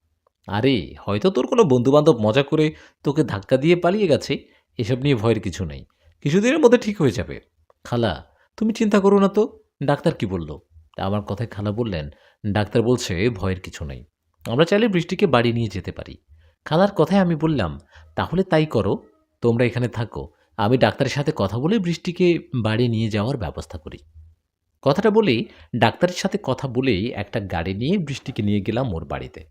"আরে, হয়তো তোর কোনো বন্ধু-বান্ধব মজা করে তোকে ধাক্কা দিয়ে পালিয়ে গেছে। এসব নিয়ে ভয়ের কিছু নেই। কিছুদিনের মধ্যে ঠিক হয়ে যাবে। খালা, তুমি চিন্তা করো না তো। ডাক্তার কি বলল?" তা আমার কথায় খালা বললেন, "ডাক্তার বলছে ভয়ের কিছু নেই। আমরা চাইলে বৃষ্টিকে বাড়ি নিয়ে যেতে পারি।" খালার কথায় আমি বললাম, "তাহলে তাই করো। তোমরা এখানে থাকো। আমি ডাক্তারের সাথে কথা বলে বৃষ্টিকে বাড়ি নিয়ে যাওয়ার ব্যবস্থা করি। কথাটা বলেই ডাক্তারের সাথে কথা বলেই একটা গাড়ি নিয়ে বৃষ্টিকে নিয়ে গেলাম ওর বাড়িতে।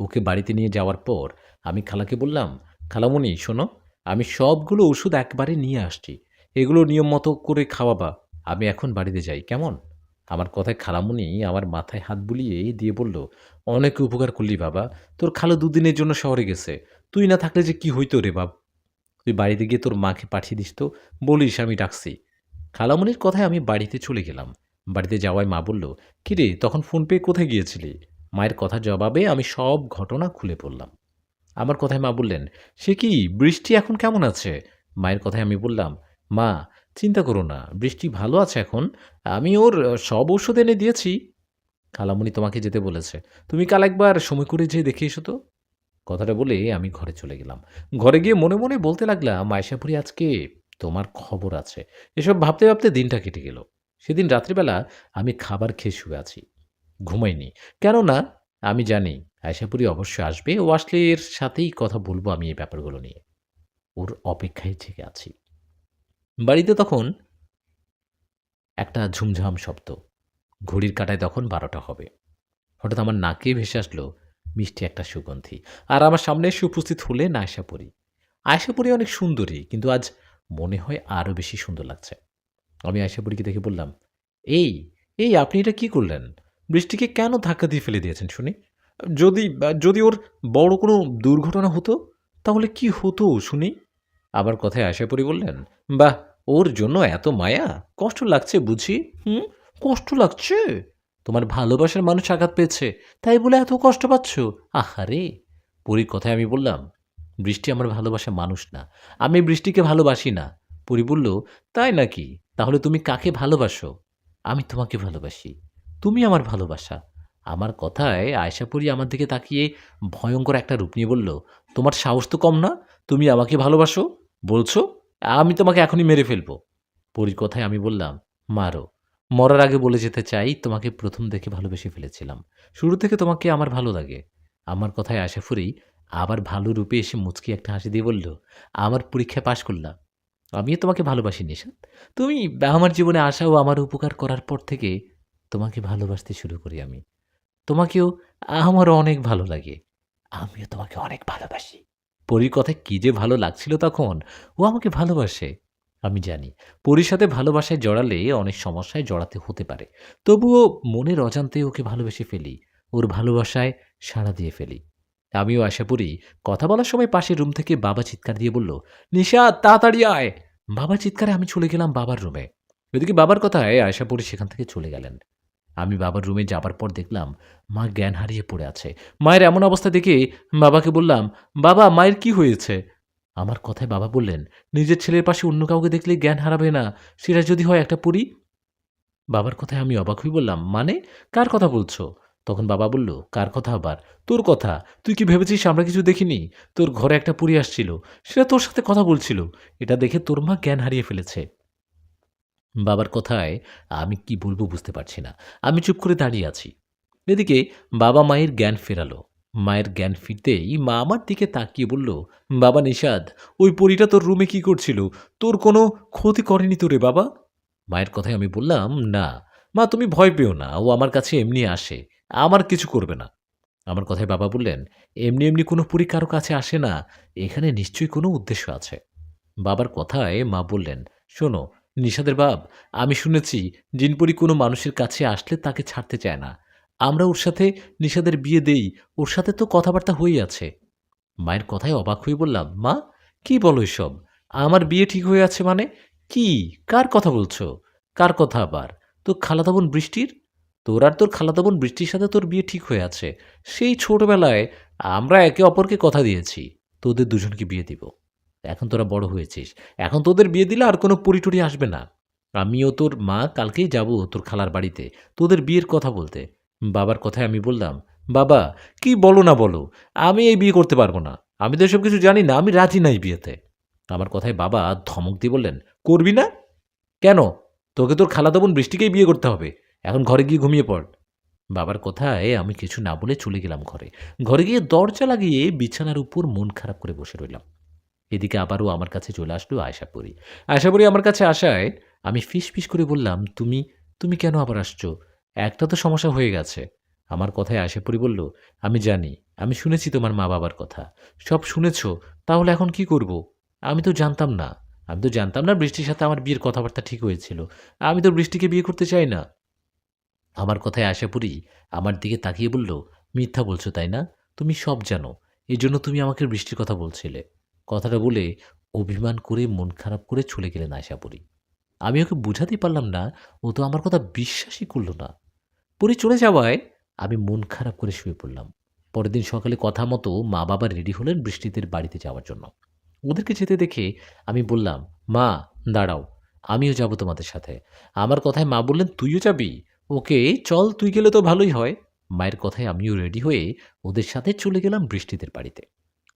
ওকে বাড়িতে নিয়ে যাওয়ার পর আমি খালাকে বললাম, "খালামণি শোনো, আমি সবগুলো ওষুধ একবারে নিয়ে আসছি। এগুলো নিয়ম মতো করে খাওয়াবা। আমি এখন বাড়িতে যাই, কেমন?" আমার কথায় খালামণি আমার মাথায় হাত বুলিয়ে দিয়ে বলল, "অনেক উপকার করলি বাবা। তোর খালু দুদিনের জন্য শহরে গেছে। তুই না থাকলে যে কি হইতো রে বাপ! তুই বাড়িতে গিয়ে তোর মাকে পাঠিয়ে দিস তো, বলিস আমি ডাকছি।" খালামণির কথায় আমি বাড়িতে চলে গেলাম। বাড়িতে যাওয়ায় মা বলল, "কিরে তখন ফোন পেয়ে কোথায় গিয়েছিলি?" মায়ের কথার জবাবে আমি সব ঘটনা খুলে বললাম। আমার কথায় মা বললেন, "সে কি, বৃষ্টি এখন কেমন আছে?" মায়ের কথায় আমি বললাম, "মা, চিন্তা করো না, বৃষ্টি ভালো আছে এখন। আমি ওর সব ওষুধ এনে দিয়েছি। খালামণি তোমাকে যেতে বলেছে। তুমি কাল একবার সময় করে যেয়ে দেখে এসো তো।" কথাটা বলে আমি ঘরে চলে গেলাম। ঘরে গিয়ে মনে মনে বলতে লাগলাম, "আয়শাপুরি, আজকে তোমার খবর আছে।" এসব ভাবতে ভাবতে দিনটা কেটে গেল। সেদিন রাত্রিবেলা আমি খাবার খেয়ে শুয়ে আছি, ঘুমাইনি। কেননা আমি জানি আয়শাপুরি অবশ্যই আসবে। ও আসলে এর সাথেই কথা বলবো আমি এই ব্যাপারগুলো নিয়ে। ওর অপেক্ষায় জেগে আছি। বাড়িতে তখন একটা ঝুমঝাম শব্দ। ঘড়ির কাঁটায় তখন ১২টা হবে। হঠাৎ আমার নাকে ভেসে আসলো মিষ্টি একটা সুগন্ধি। আর আমার সামনে এসে উপস্থিত হলেন আয়শাপুরি। আয়শাপুরি অনেক সুন্দরী, কিন্তু আজ মনে হয় আরো বেশি সুন্দর লাগছে। আমি আয়শাপুরীকে দেখে বললাম, "এই, এই আপনি এটা কি করলেন? বৃষ্টিকে কেন ধাক্কা দিয়ে ফেলে দিয়েছেন শুনি? যদি ওর বড় কোনো দুর্ঘটনা হতো, তাহলে কি হতো শুনি?" আবার কথায় আয়শাপুরী বললেন, "বাহ! ওর জন্য এত মায়া? কষ্ট লাগছে বুঝি? হুম? কষ্ট লাগছে? তোমার ভালোবাসার মানুষ আঘাত পেয়েছে, তাই বলে এত কষ্ট পাচ্ছ? আহারে!" পরীর কথায় আমি বললাম, "বৃষ্টি আমার ভালোবাসার মানুষ না। আমি বৃষ্টিকে ভালোবাসি না।" পরী বলল, "তাই নাকি? তাহলে তুমি কাকে ভালোবাসো?" "আমি তোমাকে ভালোবাসি। তুমি আমার ভালোবাসা।" আমার কথায় আয়শাপুরী আমার দিকে তাকিয়ে ভয়ংকর একটা রূপ নিয়ে বলল, "তোমার সাহস তো কম না? তুমি আমাকে ভালোবাসো বলছো? আমি তোমাকে এখনই মেরে ফেলবো।" পরীর কথায় আমি বললাম, "মারো। মরার আগে বলে যেতে চাই, তোমাকে প্রথম দেখে ভালোবেসে ফেলেছিলাম। শুরু থেকে তোমাকে আমার ভালো লাগে।" আমার কথায় আশাফুরি আবার ভালো রূপে এসে মুচকি একটা হাসি দিয়ে বলল, "আমার পরীক্ষায় পাশ করলা। আমিও তোমাকে ভালোবাসি নিশাত। তুমি আমার জীবনে আসা ও আমার উপকার করার পর থেকে তোমাকে ভালোবাসতে শুরু করি আমি। তোমাকেও আমার অনেক ভালো লাগে। আমিও তোমাকে অনেক ভালোবাসি।" পরীর কথায় কি যে ভালো লাগছিল তখন! ও আমাকে ভালোবাসে। আমি জানি পরীর সাথে ভালোবাসায় জড়ালে অনেক সমস্যায় জড়াতে হতে পারে। তবুও মনের অজান্তে ওকে ভালোবেসে ফেলি। ওর ভালোবাসায় সাড়া দিয়ে ফেলি। আমিও আশা করি কথা বলার সময় পাশের রুম থেকে বাবা চিৎকার দিয়ে বলল, "নিশাত, তাড়াতাড়ি আয়!" বাবার চিৎকারে আমি চলে গেলাম বাবার রুমে। ওদিকে বাবার কথায় আয়শাপুরী সেখান থেকে চলে গেলেন। আমি বাবার রুমে যাবার পর দেখলাম মা জ্ঞান হারিয়ে পড়ে আছে। মায়ের এমন অবস্থা দেখে বাবাকে বললাম, "বাবা, মায়ের কি হয়েছে?" আমার কথায় বাবা বললেন, "নিজের ছেলের পাশে অন্য কাউকে দেখলে জ্ঞান হারাবে না, সেটা যদি হয় একটা পরী?" বাবার কথায় আমি অবাক হয়ে বললাম, "মানে? কার কথা বলছো?" তখন বাবা বলল, "কার কথা আবার? তোর কথা। তুই কি ভেবেছিস আমরা কিছু দেখিনি? তোর ঘরে একটা পরী আসছিল। সেটা তোর সাথে কথা বলছিল। এটা দেখে তোর মা জ্ঞান হারিয়ে ফেলেছে।" বাবার কথায় আমি কি বলবো বুঝতে পারছি না। আমি চুপ করে দাঁড়িয়ে আছি। এদিকে বাবা মায়ের জ্ঞান ফেরালো। মায়ের জ্ঞান ফিরতেই মা আমার দিকে তাকিয়ে বলল, "বাবা নিষাদ, ওই পরীটা তোর রুমে কি করছিল? তোর কোনো ক্ষতি করেনি তো রে বাবা?" মায়ের কথায় আমি বললাম, "না, মা তুমি ভয় পেও না। ও আমার কাছে এমনি আসে। আমার কিছু করবে না।" আমার কথায় বাবা বললেন, "এমনি এমনি কোনো পরী কারো কাছে আসে না। এখানে নিশ্চয়ই কোনো উদ্দেশ্য আছে।" বাবার কথায় মা বললেন, "শোনো নিষাদের বাপ, আমি শুনেছি জিনপরি কোনো মানুষের কাছে আসলে তাকে ছাড়তে চায় না। আমরা ওর সাথে নিষাদের বিয়ে দেই, ওর সাথে তো কথাবার্তা হয়েই আছে।" মায়ের কথায় অবাক হয়ে বললাম, "মা, কি বলো এসব? আমার বিয়ে ঠিক হয়ে আছে মানে? কি? কার কথা বলছো? কার কথা আবার? তোর খালাতো বোন বৃষ্টির? তোর আর তোর খালাতো বোন বৃষ্টির সাথে তোর বিয়ে ঠিক হয়ে আছে। সেই ছোটবেলায় আমরা একে অপরকে কথা দিয়েছি তোদের দুজনকে বিয়ে দিব। এখন তোরা বড় হয়েছিস। এখন তোদের বিয়ে দিলে আর কোনো পরিটরি আসবে না। আমিও তোর মা কালকেই যাব তোর খালার বাড়িতে তোদের বিয়ের কথা বলতে।" বাবার কথায় আমি বললাম, "বাবা, কি বলো না বলো, আমি এই বিয়ে করতে পারবো না। আমি তো এসব কিছু জানি না। আমি রাজি না এই বিয়েতে।" আমার কথায় বাবা ধমক দিয়ে বললেন, "করবি না? কেন? তোকে তোর খালাতো বোন বৃষ্টিকেই বিয়ে করতে হবে। এখন ঘরে গিয়ে ঘুমিয়ে পড়।" বাবার কথায় আমি কিছু না বলে চলে গেলাম ঘরে। ঘরে গিয়ে দরজা লাগিয়ে বিছানার উপর মন খারাপ করে বসে রইলাম। এদিকে আবারও আমার কাছে চলে আসলো আয়শাপুরী। আয়শাপুরী আমার কাছে আসায় আমি ফিসফিস করে বললাম, তুমি তুমি কেন আবার আসছো? একটা তো সমস্যা হয়ে গেছে। আমার কথায় আয়শাপুরী বলল, আমি জানি, আমি শুনেছি তোমার মা-বাবার কথা। সব শুনেছ, তাহলে এখন কি করব? আমি তো জানতাম না। আমি তো জানতাম না বৃষ্টির সাথে আমার বিয়ের কথাবার্তা ঠিক হয়েছিল। আমি তো বৃষ্টিকে বিয়ে করতে চাই না। আমার কথায় আশাপুরী আমার দিকে তাকিয়ে বলল, মিথ্যা বলছো তাই না? তুমি সব জানো। এজন্য তুমি আমাকে বৃষ্টির কথা বলছিলে। কথাটা বলে অভিমান করে মন খারাপ করে চলে গেলেন আশাপুরী। আমি ওকে বুঝাতেই পারলাম না, ও তো আমার কথা বিশ্বাসই করল না। পুরী চলে যাওয়ায় আমি মন খারাপ করে শুয়ে পড়লাম। পরের দিন সকালে কথা মতো মা বাবা রেডি হলেন বৃষ্টিদের বাড়িতে যাওয়ার জন্য। ওদেরকে যেতে দেখে আমি বললাম, মা দাঁড়াও, আমিও যাব তোমাদের সাথে। আমার কথায় মা বললেন, তুইও যাবি? ওকে, চল, তুই গেলে তো ভালোই হয়। মায়ের কথায় আমিও রেডি হয়ে ওদের সাথে চলে গেলাম বৃষ্টিদের বাড়িতে।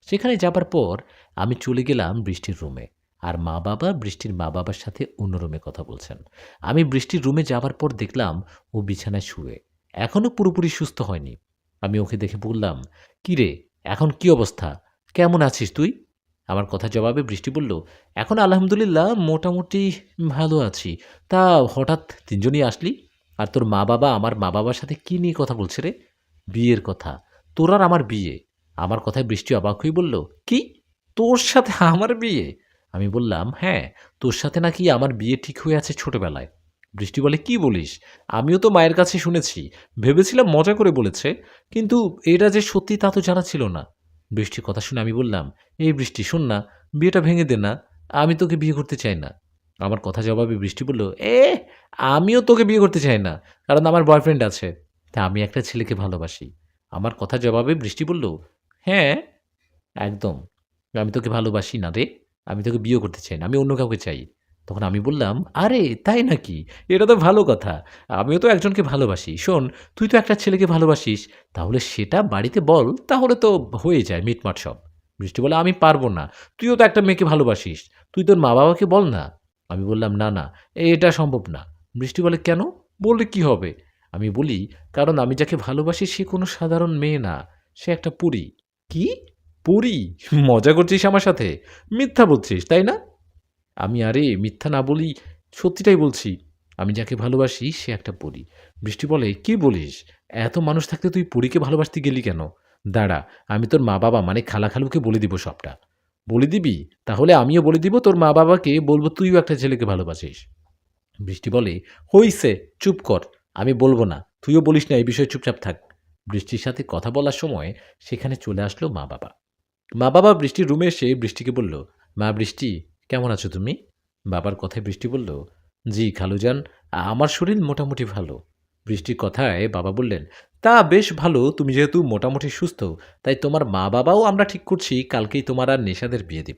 সেখানে যাবার পর আমি চলে গেলাম বৃষ্টির রুমে। আর মা বাবা বৃষ্টির মা বাবার সাথে অন্য রুমে কথা বলছেন। আমি বৃষ্টির রুমে যাবার পর দেখলাম ও বিছানায় শুয়ে, এখনো পুরোপুরি সুস্থ হয়নি। আমি ওকে দেখে বললাম, কি রে, এখন কি অবস্থা? কেমন আছিস তুই? আমার কথা জবাবে বৃষ্টি বলল, এখন আলহামদুলিল্লাহ মোটামুটি ভালো আছি। তা হঠাৎ তিনজনই আসলি? আর তোর মা বাবা আমার মা বাবার সাথে কি নিয়ে কথা বলছে রে? বিয়ের কথা। তোর আর আমার বিয়ে। আমার কথায় বৃষ্টি অবাক হয়ে বলল, কি, তোর সাথে আমার বিয়ে? আমি বললাম, হ্যাঁ, তোর সাথে নাকি আমার বিয়ে ঠিক হয়ে আছে ছোটবেলায়। বৃষ্টি বলে, কি বলিস? আমিও তো মায়ের কাছে শুনেছি, ভেবেছিলাম মজা করে বলেছে, কিন্তু এটা যে সত্যি তা তো জানা ছিল না। বৃষ্টির কথা শুনে আমি বললাম, এই বৃষ্টি শোন না, বিয়েটা ভেঙে দে না, আমি তোকে বিয়ে করতে চাই না। আমার কথা জবাবে বৃষ্টি বলল, এ, আমিও তোকে বিয়ে করতে চাই না, কারণ আমার বয়ফ্রেন্ড আছে। তা আমি একটা ছেলেকে ভালোবাসি। আমার কথা জবাবে বৃষ্টি বলল, হ্যাঁ, একদম। আমি তোকে ভালোবাসি না রে। আমি তোকে বিয়ে করতে চাই না। আমি অন্য কাউকে চাই। তখন আমি বললাম, আরে তাই নাকি? এটা তো ভালো কথা। আমিও তো একজনকে ভালোবাসি। শোন, তুই তো একটা ছেলেকে ভালোবাসিস। তাহলে সেটা বাড়িতে বল, তাহলে তো হয়ে যায় মিটমাট সব। বৃষ্টি বলে, আমি পারব না। তুইও তো একটা মেয়েকে ভালোবাসিস। তুই তোর মা-বাবাকে বল না। আমি বললাম, না, না, এটা সম্ভব না। বৃষ্টি বলে, কেন? বললে কি হবে? আমি বলি, কারণ আমি যাকে ভালোবাসি সে কোনো সাধারণ মেয়ে না। সে একটা পরী। কি? পড়ি? মজা করছিস আমার সাথে? মিথ্যা বলছিস, তাই না? আমি, আরে মিথ্যা না বলি, সত্যিটাই বলছি। আমি যাকে ভালোবাসি সে একটা পরী। বৃষ্টি বলে, কি বলিস? এত মানুষ থাকতে তুই পরীকে ভালোবাসতে গেলি কেন? দাঁড়া, আমি তোর মা-বাবা মানে খালা-খালুকে বলে দিব সবটা। বলে দিবি? তাহলে আমিও বলে দিব তোর মা-বাবাকে, বলব তুইও একটা ছেলেকে ভালোবাসিস। বৃষ্টি বলে, হইছে, চুপ কর। আমি বলব না। তুইও বলিস না এই বিষয়ে, চুপচাপ থাক। বৃষ্টির সাথে কথা বলার সময় সেখানে চলে আসলো মা-বাবা। মা-বাবা বৃষ্টির রুমে এসে বৃষ্টিকে বলল, মা বৃষ্টি, কেমন আছো তুমি? বাবার কথায় বৃষ্টি বলল, জি খালুজান, আমার শরীর মোটামুটি ভালো। বৃষ্টির কথায় বাবা বললেন, তা বেশ ভালো, তুমি যেহেতু মোটামুটি সুস্থ, তাই তোমার মা বাবাও আমরা ঠিক করছি কালকেই তোমার আর নেশাদের বিয়ে দেব।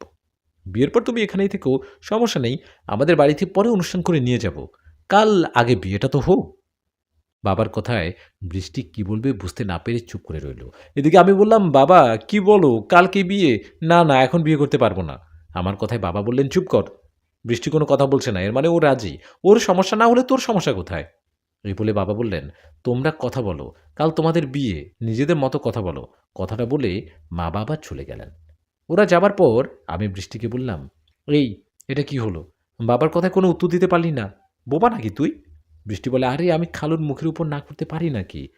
বিয়ের পর তুমি এখানেই থেকো, সমস্যা নেই, আমাদের বাড়িতে পরে অনুষ্ঠান করে নিয়ে যাব। কাল আগে বিয়েটা তো হোক। বাবার কথায় বৃষ্টি কি বলবে বুঝতে না পেরে চুপ করে রইল। এদিকে আমি বললাম, বাবা কি বলো, কালকে বিয়ে? না, না, এখন বিয়ে করতে পারবো না। আমার কথায় বাবা বললেন, চুপ কর। বৃষ্টি কোনো কথা বলছে না, এর মানে ও রাজি। ওর সমস্যা না হলে তোর সমস্যা কোথায়? এই বলে বাবা বললেন, তোমরা কথা বলো, কাল তোমাদের বিয়ে, নিজেদের মতো কথা বলো। কথাটা বলে মা বাবা চলে গেলেন। ওরা যাবার পর আমি বৃষ্টিকে বললাম, এই, এটা কি হলো? বাবার কথায় কোনো উত্তর দিতে পারলি না? বোবা নাকি তুই? বৃষ্টি বলে, আরে আমি খালুর মুখের উপর না করতে পারি নাকি?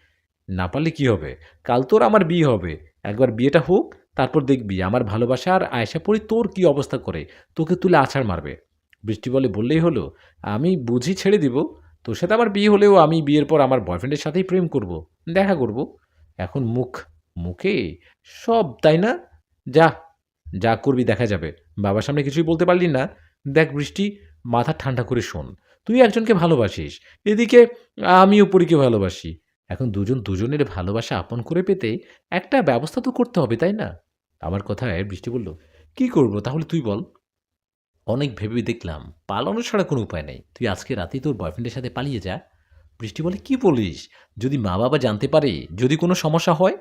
না পারলে কি হবে? কাল তোর আমার বিয়ে হবে। একবার বিয়েটা হোক, তারপর দেখবি আমার ভালোবাসা আর আয়শাপুরী তোর কি অবস্থা করে। তোকে তুলে আছাড় মারবে। বৃষ্টি বলে, বললেই হলো। আমি বুঝি ছেড়ে দিব। তোর সাথে আমার বিয়ে হলেও আমি বিয়ের পর আমার বয়ফ্রেন্ডের সাথেই প্রেম করব, দেখা করব। এখন মুখে সব, তাই না? যা, যা করবি দেখা যাবে। বাবার সামনে কিছুই বলতে পারলি না? দেখ বৃষ্টি, মাথা ঠান্ডা করে শোন। তুই একজনকে ভালোবাসিস, এদিকে আমিও পরীকে ভালোবাসি। এখন দুজন দুজনের ভালোবাসা আপন করে পেতে একটা ব্যবস্থা তো করতে হবে, তাই না? আমার কথায় বৃষ্টি বলল, কি করব তাহলে তুই বল? অনেক ভেবে দেখলাম পালানো ছাড়া কোনো উপায় নেই। তুই আজকে রাতেই তোর বয়ফ্রেন্ডের সাথে পালিয়ে যা। বৃষ্টি বলে, কি বলিস? যদি মা বাবা জানতে পারে, যদি কোনো সমস্যা হয়?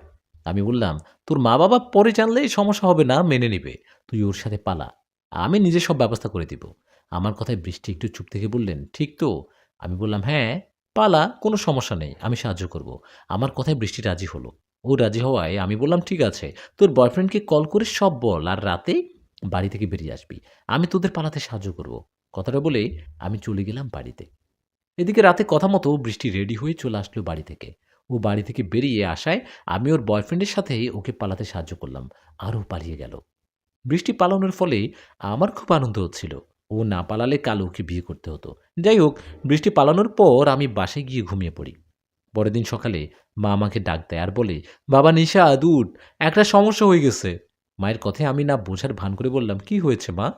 আমি বললাম, তোর মা বাবা পরে জানলে সমস্যা হবে না, মেনে নেবে। তুই ওর সাথে পালা, আমি নিজে সব ব্যবস্থা করে দিব। আমার কথায় বৃষ্টি একটু চুপ থেকে বললেন, ঠিক তো? আমি বললাম, হ্যাঁ, পালা, কোনো সমস্যা নেই, আমি সাহায্য করব। আমার কথায় বৃষ্টি রাজি হলো। ও রাজি হওয়ায় আমি বললাম, ঠিক আছে, তোর বয়ফ্রেন্ডকে কল করে সব বল, আর রাতে বাড়ি থেকে বেরিয়ে আসবি। আমি তোদের পালাতে সাহায্য করব। কথাটা বলে আমি চলে গেলাম বাড়িতে। এদিকে রাতে কথা মতো বৃষ্টি রেডি হয়ে চলে আসলো বাড়ি থেকে। ও বাড়ি থেকে বেরিয়ে আসায় আমি ওর বয়ফ্রেন্ডের সাথে ওকে পালাতে সাহায্য করলাম। আর ও পালিয়ে গেল। বৃষ্টি পালানোর ফলে আমার খুব আনন্দ হচ্ছিল। ও না পালালে কাল ওকে বিয়ে করতে হতো। যাই হোক, বৃষ্টি পালানোর পর আমি বাসায় গিয়ে ঘুমিয়ে পড়ি। পরের দিন সকালে মা আমাকে ডাক দেয় আর বলে, "বাবা নিশাদ উঠ, একটা সমস্যা হয়ে গেছে।" মায়ের কথায় আমি না বোঝার ভান করে বললাম, "কি হয়েছে মা?"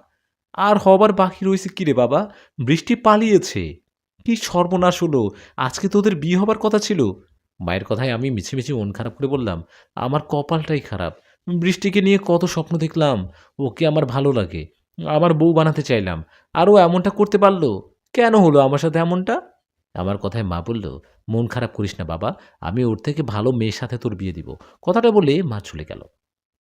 "আর হবার বাকি রয়েছে কি রে বাবা? বৃষ্টি পালিয়েছে।" "কি সর্বনাশ হলো! আজকে তোদের বিয়ে হবার কথা ছিল।" মায়ের কথায় আমি মিছিমিছি মন খারাপ করে বললাম, "আমার কপালটাই খারাপ। বৃষ্টিকে নিয়ে কত স্বপ্ন দেখলাম। ওকে আমার ভালো লাগে। আমার বউ বানাতে চাইলাম। আর ও এমনটা করতে পারল? কেন হলো আমার সাথে এমনটা?" আমার কথায় মা বলল, "মন খারাপ করিস না বাবা। আমি ওর থেকে ভালো মেয়ের সাথে তোর বিয়ে দিব।" কথাটা বলে মা চলে গেল।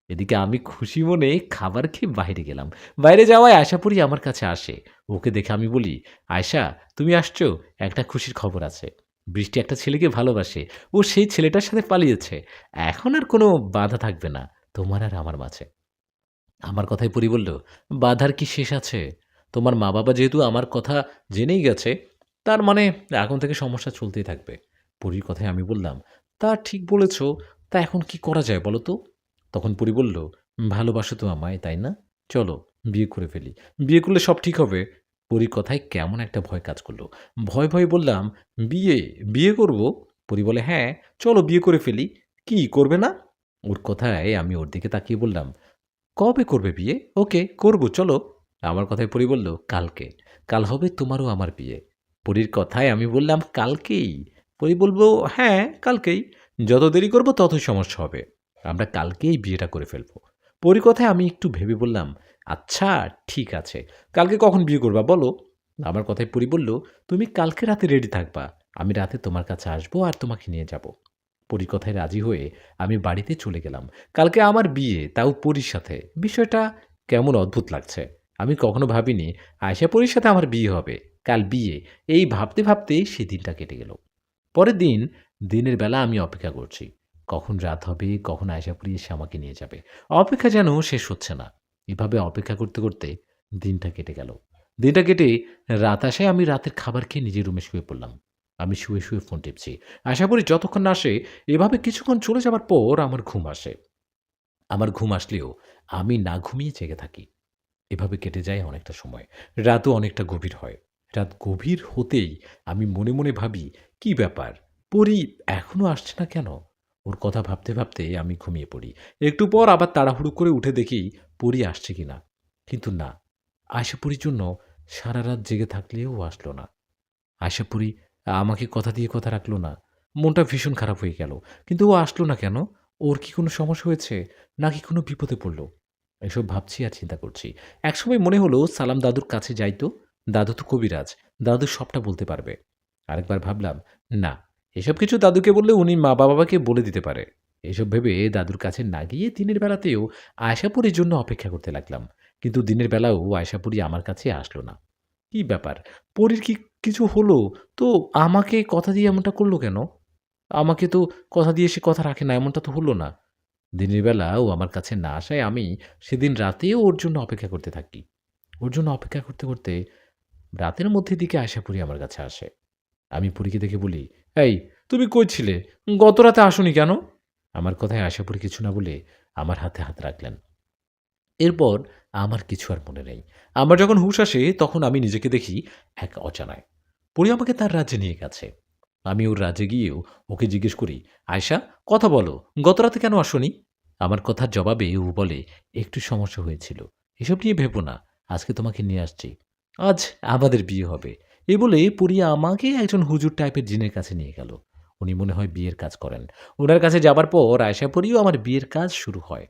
এদিকে আমি খুশি মনে খাবার খেয়ে বাইরে গেলাম। বাইরে যাওয়ায় আশাপুরী আমার কাছে আসে। ওকে দেখে আমি বলি, "আয়শা, তুমি আসছো? একটা খুশির খবর আছে। বৃষ্টি একটা ছেলেকে ভালোবাসে। ও সেই ছেলেটার সাথে পালিয়েছে। এখন আর কোনো বাধা থাকবে না তোমার আর আমার মাঝে।" আমার কথায় পরি বলল, "বাধার কি শেষ আছে? তোমার মা-বাবা যেহেতু আমার কথা জেনেই গেছে, তার মানে এখন থেকে সমস্যা চলতেই থাকবে।" পরির কথায় আমি বললাম, "তা ঠিক বলেছ। তা এখন কি করা যায় বলো তো?" তখন পরি বলল, "ভালোবাসো তো আমায়, তাই না? চলো বিয়ে করে ফেলি। বিয়ে করলে সব ঠিক হবে।" পরির কথায় কেমন একটা ভয় কাজ করল। ভয়ে বললাম, "বিয়ে? বিয়ে করব?" পরি বলে, "হ্যাঁ, চলো বিয়ে করে ফেলি।" "কি করবে না?" ওর কথায় আমি ওর দিকে তাকিয়ে বললাম, "কবে করবে বিয়ে?" "ওকে, করব চলো।" আমার কথায় পরি বলল, "কালকে। কাল হবে তোমারও আমার বিয়ে।" পরির কথায় আমি বললাম, "কালকেই?" পরি বলল, "হ্যাঁ, কালকেই। যত দেরি করব ততই সমস্যা হবে। আমরা কালকেই বিয়েটা করে ফেলব।" পরির কথায় আমি একটু ভেবে বললাম, "আচ্ছা, ঠিক আছে। কালকে কখন বিয়ে করবা বলো?" আমার কথায় পরি বলল, "তুমি কালকে রাতে রেডি থাকবা। আমি রাতে তোমার কাছে আসবো আর তোমাকে নিয়ে যাব।" পরীর কথায় রাজি হয়ে আমি বাড়িতে চলে গেলাম। কালকে আমার বিয়ে, তাও পরীর সাথে। বিষয়টা কেমন অদ্ভুত লাগছে। আমি কখনো ভাবিনি আয়েশা পরীর সাথে আমার বিয়ে হবে। কাল বিয়ে। এই ভাবতে সে দিনটা কেটে গেল। পরের দিন, দিনের বেলা আমি অপেক্ষা করছি। কখন রাত হবে, কখন আয়েশা পরী এসে আমাকে নিয়ে যাবে। অপেক্ষা যেন শেষ হচ্ছে না। এভাবে অপেক্ষা করতে দিনটা কেটে গেল। দিনটা কেটে রাত আসায় আমি রাতের খাবার খেয়ে নিজের রুমে শুয়ে পড়লাম। আমি শুয়ে ফোন টিপছি। আশা করি যতক্ষণ না আসে, এভাবে কিছুক্ষণ চলে যাবার পর আমার ঘুম আসে। আমার ঘুম আসলেও আমি না ঘুমিয়ে জেগে থাকি। এভাবে কেটে যায় অনেকটা সময়। রাতও অনেকটা গভীর হয়। রাত গভীর হতেই আমি মনে ভাবি, "কি ব্যাপার? পরী এখনো আসছে না কেন?" ওর কথা ভাবতে আমি ঘুমিয়ে পড়ি। একটু পর আবার তাড়াহুড়ো করে উঠে দেখি পরী আসছে কিনা। কিন্তু না, আয়শা পরীর জন্য সারারাত জেগে থাকলেও ও আসলো না। আশাপুরী আমাকে কথা দিয়ে কথা রাখল না। মনটা ভীষণ খারাপ হয়ে গেল। কিন্তু ও আসলো না কেন? ওর কি কোনো সমস্যা হয়েছে? নাকি কোনো বিপদে পড়ল? এসব ভাবছি আর চিন্তা করছি। একসময় মনে হলো সালাম দাদুর কাছে যাই তো। দাদু তো কবিরাজ। দাদু সবটা বলতে পারবে। আরেকবার ভাবলাম, না, এসব কিছু দাদুকে বললে উনি মা-বাবাকে বলে দিতে পারে। এসব ভেবে দাদুর কাছে না গিয়ে দিনের বেলাতেও আয়শাপুরীর জন্য অপেক্ষা করতে লাগলাম। কিন্তু দিনের বেলাও আয়শাপুরী আমার কাছে আসলো না। কি ব্যাপার? পরীর কি কিছু হলো? তো আমাকে কথা দিয়ে এমনটা করল কেন? আমাকে তো কথা দিয়ে সে কথা রাখে না, এমনটা তো হলো না। দিনের বেলা ও আমার কাছে না আসায় আমি সেদিন রাতেও ওর জন্য অপেক্ষা করতে থাকি। ওর জন্য অপেক্ষা করতে রাতের মধ্যের দিকে আয়শাপুরী আমার কাছে আসে। আমি পরীকে দেখে বলি, "এই, তুমি কই ছিলে? গত রাতে আসোনি কেন?" আমার কথায় আয়শাপুরী কিছু না বলে আমার হাতে হাত রাখলেন। এরপর আমার কিছু আর মনে নেই। আমার যখন হুঁশ আসে তখন আমি নিজেকে দেখি এক অজানায়। পরি আমাকে তার রাজ্যে নিয়ে গেছে। আমি ওর রাজ্যে গিয়েও ওকে জিজ্ঞেস করি, "আয়েশা, কথা বলো। গতরাতে কেন আসোনি?" আমার কথার জবাবে ও বলে, "একটু সমস্যা হয়েছিল। এসব নিয়ে ভেবো না। আজকে তোমাকে নিয়ে আসছি। আজ আমাদের বিয়ে হবে।" এই বলে পরি আমাকে একজন হুজুর টাইপের জিনের কাছে নিয়ে গেল। উনি মনে হয় বিয়ের কাজ করেন। উনার কাছে যাবার পর আয়েশা পরিও আমার বিয়ের কাজ শুরু হয়।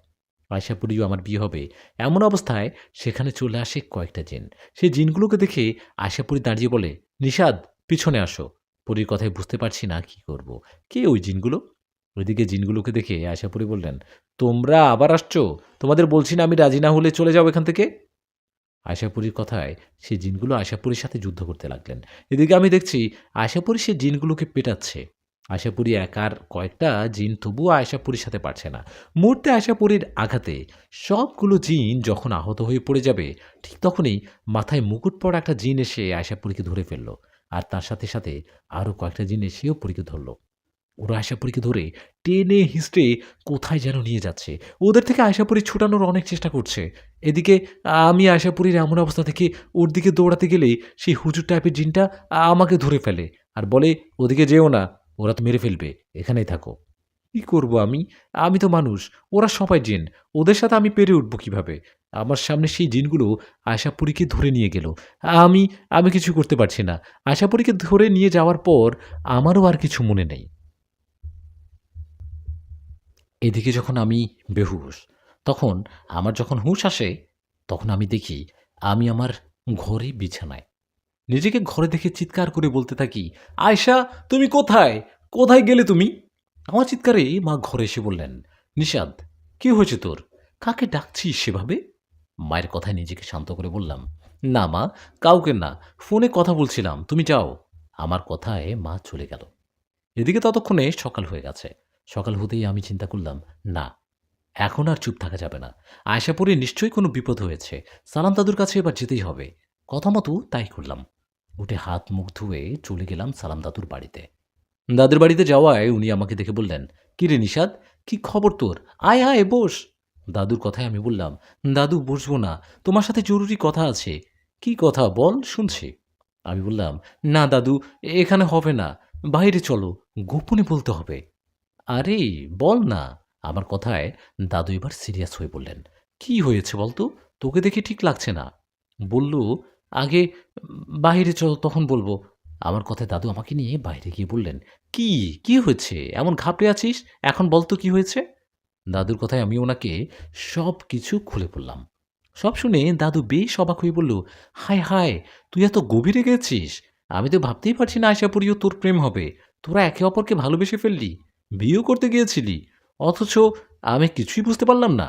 আয়শা পরিও আমার বিয়ে হবে। এমন অবস্থায় সেখানে চলে আসে কয়েকটা জিন। সেই জিনগুলোকে দেখে আয়শা পরি দাঁড়িয়ে বলে, "নিশাদ, পিছনে আসো।" পরীর কথায় বুঝতে পারছি না কি করব। কে ওই জিনগুলো? ওইদিকে জিনগুলোকে দেখে আয়শা পরি বললেন, "তোমরা আবার আসছো? তোমাদের বলছি না আমি রাজি না হলে চলে যাও এখান থেকে?" আয়শাপুরীর কথায় সেই জিনগুলো আয়শাপুরীর সাথে যুদ্ধ করতে লাগলেন। এদিকে আমি দেখছি আয়শাপুরী সেই জিনগুলোকে পেটাচ্ছে। আশাপুরী একার কয়েকটা জিন তবুও আয়শাপুরীর সাথে পারছে না। মুহূর্তে আয়শাপুরীর আঘাতে সবগুলো জিন যখন আহত হয়ে পড়ে যাবে, ঠিক তখনই মাথায় মুকুট পরা একটা জিন এসে আয়শাপুরীকে ধরে ফেলল। আর তার সাথে সাথে আরও কয়েকটা জিন এসেও পরীকে ধরল। ওরা আয়শাপুরীকে ধরে টেনে হিঁচড়ে কোথায় যেন নিয়ে যাচ্ছে। ওদের থেকে আয়শাপুরী ছুটানোর অনেক চেষ্টা করছে। এদিকে আমি আয়শাপুরীর এমন অবস্থা থেকে ওর দিকে দৌড়াতে গেলে সেই হুজুর টাইপের জিনটা আমাকে ধরে ফেলে আর বলে, ওদিকে যেও না, ওরা তো মেরে ফেলবে, এখানেই থাকো। কি করব আমি? আমি তো মানুষ, ওরা সবাই জিন। ওদের সাথে আমি পেরে উঠবো কিভাবে? আমার সামনে সেই জিনগুলো আয়শাপুরীকে ধরে নিয়ে গেল। আমি আমি কিছু করতে পারছি না। আয়শাপুরীকে ধরে নিয়ে যাওয়ার পর আমারও আর কিছু মনে নেই। এদিকে যখন আমি বেহুশ, তখন আমার যখন হুঁশ আসে, তখন আমি দেখি আমি আমার ঘরে বিছানায়। নিজেকে ঘরে দেখে চিৎকার করে বলতে থাকি, আয়শা, তুমি কোথায়? কোথায় গেলে তুমি? আমার চিৎকারে মা ঘরে এসে বললেন, নিষাদ, কি হয়েছে তোর? কাকে ডাকছিস সেভাবে? মায়ের কথায় নিজেকে শান্ত করে বললাম, না মা, কাউকে না, ফোনে কথা বলছিলাম, তুমি যাও। আমার কথায় মা চলে গেল। এদিকে ততক্ষণে সকাল হয়ে গেছে। সকাল হতেই আমি চিন্তা করলাম, না, এখন আর চুপ থাকা যাবে না। আয়শাপুরে নিশ্চয়ই কোনো বিপদ হয়েছে। সালাম দাদুর কাছে এবার যেতেই হবে। কথা মতো তাই করলাম। উঠে হাত মুখ ধুয়ে চলে গেলাম সালাম দাদুর বাড়িতে। দাদুর বাড়িতে যাওয়ায় উনি আমাকে দেখে বললেন, কি রে নিষাদ, কি খবর তোর? আয় আয় বস। দাদুর কথায় আমি বললাম, দাদু বসবো না, তোমার সাথে জরুরি কথা আছে। কি কথা বল, শুনছি। আমি বললাম, না দাদু, এখানে হবে না, বাইরে চলো, গোপনে বলতে হবে। আরে বল না। আমার কথায় দাদু এবার সিরিয়াস হয়ে বললেন, কি হয়েছে বলতো, তোকে দেখে ঠিক লাগছে না। বলল, আগে বাইরে চল, তখন বলবো। আমার কথায় দাদু আমাকে নিয়ে বাইরে গিয়ে বললেন, কি কি হয়েছে, এমন ঘাবড়ে আছিস, এখন বলতো কি হয়েছে। দাদুর কথায় আমি ওনাকে সব কিছু খুলে বললাম। সব শুনে দাদু বেশ অবাক হয়ে বলল, হায় হায়, তুই এত গভীরে গেছিস? আমি তো ভাবতেই পারছি না আশাপুরিও তোর প্রেম হবে। তোরা একে অপরকে ভালোবেসে ফেললি, বিয়েও করতে গিয়েছিলি, অথচ আমি কিছুই বুঝতে পারলাম না।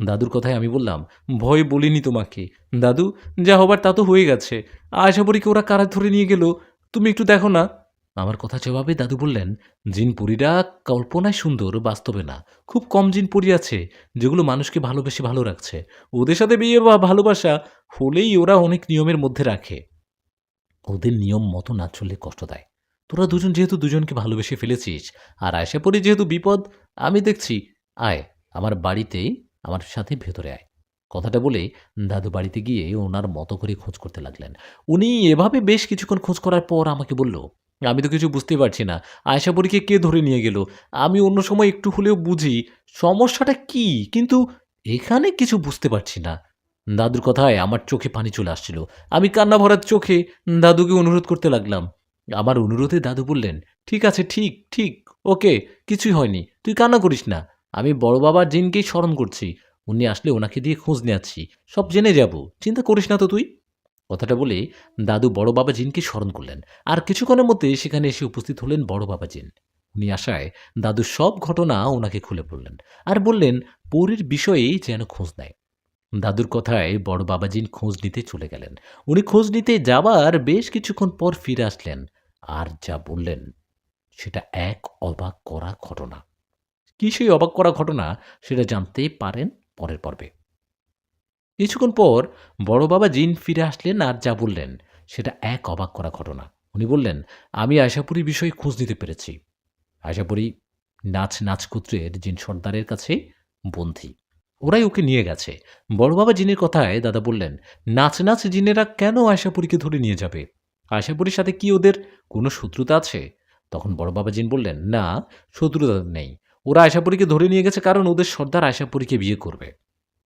দাদুর কথায় আমি বললাম, ভয় বলিনি তোমাকে দাদু, যা হবার তা তো হয়ে গেছে। আশাপুরীকে ওরা কারা ধরে নিয়ে গেল, তুমি একটু দেখো না। আমার কথা জবাবে দাদু বললেন, জিনপুরীরা কল্পনায় সুন্দর, বাস্তবে না। খুব কম জিনপুরী আছে যেগুলো মানুষকে ভালোবেসে ভালো রাখছে। ওদের সাথে বিয়ে বা ভালোবাসা হলেই ওরা অনেক নিয়মের মধ্যে রাখে। ওদের নিয়ম মতো না চললে কষ্ট দেয়। তোরা দুজন যেহেতু দুজনকে ভালোবেসে ফেলেছিস, আর আশাপুরী যেহেতু বিপদ, আমি দেখছি, আয় আমার বাড়িতে, আমার সাথে ভেতরে আয়। কথাটা বলে দাদু বাড়িতে গিয়ে ওনার মতো করে খোঁজ করতে লাগলেন। উনি এভাবে বেশ কিছুক্ষণ খোঁজ করার পর আমাকে বলল, আমি তো কিছু বুঝতেই পারছি না, আয়শাপুরীকে কে ধরে নিয়ে গেল। আমি অন্য সময় একটু হলেও বুঝি সমস্যাটা কি, কিন্তু এখানে কিছু বুঝতে পারছি না। দাদুর কথায় আমার চোখে পানি চলে আসছিল। আমি কান্না ভরা চোখে দাদুকে অনুরোধ করতে লাগলাম। আমার অনুরোধে দাদু বললেন, ঠিক আছে, ঠিক ঠিক, ওকে, কিছুই হয়নি, তুই কান্না করিস না। আমি বড় বাবার জিনকেই স্মরণ করছি, উনি আসলে ওনাকে দিয়ে খোঁজ নেওয়াচ্ছি, সব জেনে যাব, চিন্তা করিস না তো তুই। কথাটা বলে দাদু বড় বাবা জিনকে স্মরণ করলেন। আর কিছুক্ষণের মধ্যে সেখানে এসে উপস্থিত হলেন বড় বাবা জিন। উনি আসায় দাদু সব ঘটনা ওনাকে খুলে বললেন আর বললেন পরীর বিষয়েই যেন খোঁজ নেয়। দাদুর কথায় বড় বাবাজিন খোঁজ নিতে চলে গেলেন। উনি খোঁজ নিতে যাবার বেশ কিছুক্ষণ পর ফিরে আসলেন। আর যা বললেন সেটা এক অবাক করা ঘটনা। কি সেই অবাক করা ঘটনা, সেটা জানতে পারেন পরের পর্বে। কিছুক্ষণ পর বড় বাবা জিন ফিরে আসলেন আর যা বললেন সেটা এক অবাক করা ঘটনা। উনি বললেন, আমি আশাপুরী বিষয়ে খোঁজ নিতে পেরেছি। আশাপুরী নাচ গোত্রের জিন সর্দারের কাছে বন্দী। ওরাই ওকে নিয়ে গেছে। বড় বাবা জিনের কথায় দাদা বললেন, নাচ জিনেরা কেন আশাপুরীকে ধরে নিয়ে যাবে? আশাপুরীর সাথে কি ওদের কোনো শত্রুতা আছে? তখন বড় বাবা জিন বললেন, না, শত্রুতা নেই। ওরা আশাপুরীকে ধরে নিয়ে গেছে কারণ ওদের সর্দার আশাপুরীকে বিয়ে করবে।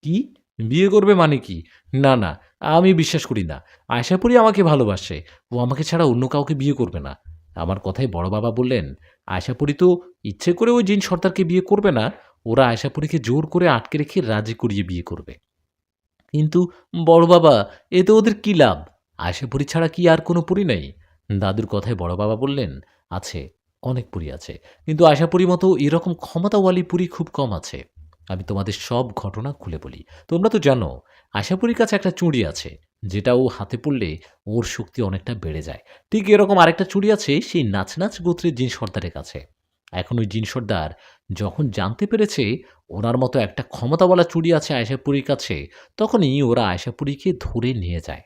কি? বিয়ে করবে মানে কি? না না, আমি বিশ্বাস করি না। আশাপুরী আমাকে ভালোবাসে, ও আমাকে ছাড়া অন্য কাউকে বিয়ে করবে না। আমার কথায় বড় বাবা বললেন, আশাপুরী তো ইচ্ছে করে ওই জিন সর্দারকে বিয়ে করবে না, ওরা আশাপুরীকে জোর করে আটকে রেখে রাজি করিয়ে বিয়ে করবে। কিন্তু বড় বাবা, এতে ওদের কি লাভ? আশাপুরী ছাড়া কি আর কোনো পরী নেই? দাদুর কথায় বড় বাবা বললেন, আছে, অনেক পরী আছে, কিন্তু আশাপুরী মতো এরকম ক্ষমতাওয়ালী পরী খুব কম আছে। আমি তোমাদের সব ঘটনা খুলে বলি। তোমরা তো জানো আশাপুরীর কাছে একটা চুড়ি আছে, যেটা ও হাতে পড়লে ওর শক্তি অনেকটা বেড়ে যায়। ঠিক এরকম আরেকটা চুড়ি আছে সেই নাচ গোত্রের জিন সর্দারের কাছে। এখন ওই জিন সর্দার যখন জানতে পেরেছে ওনার মতো একটা ক্ষমতাওয়ালা চুড়ি আছে আয়েশাপুরীর কাছে, তখনই ওরা আয়েশাপুরীকে ধরে নিয়ে যায়।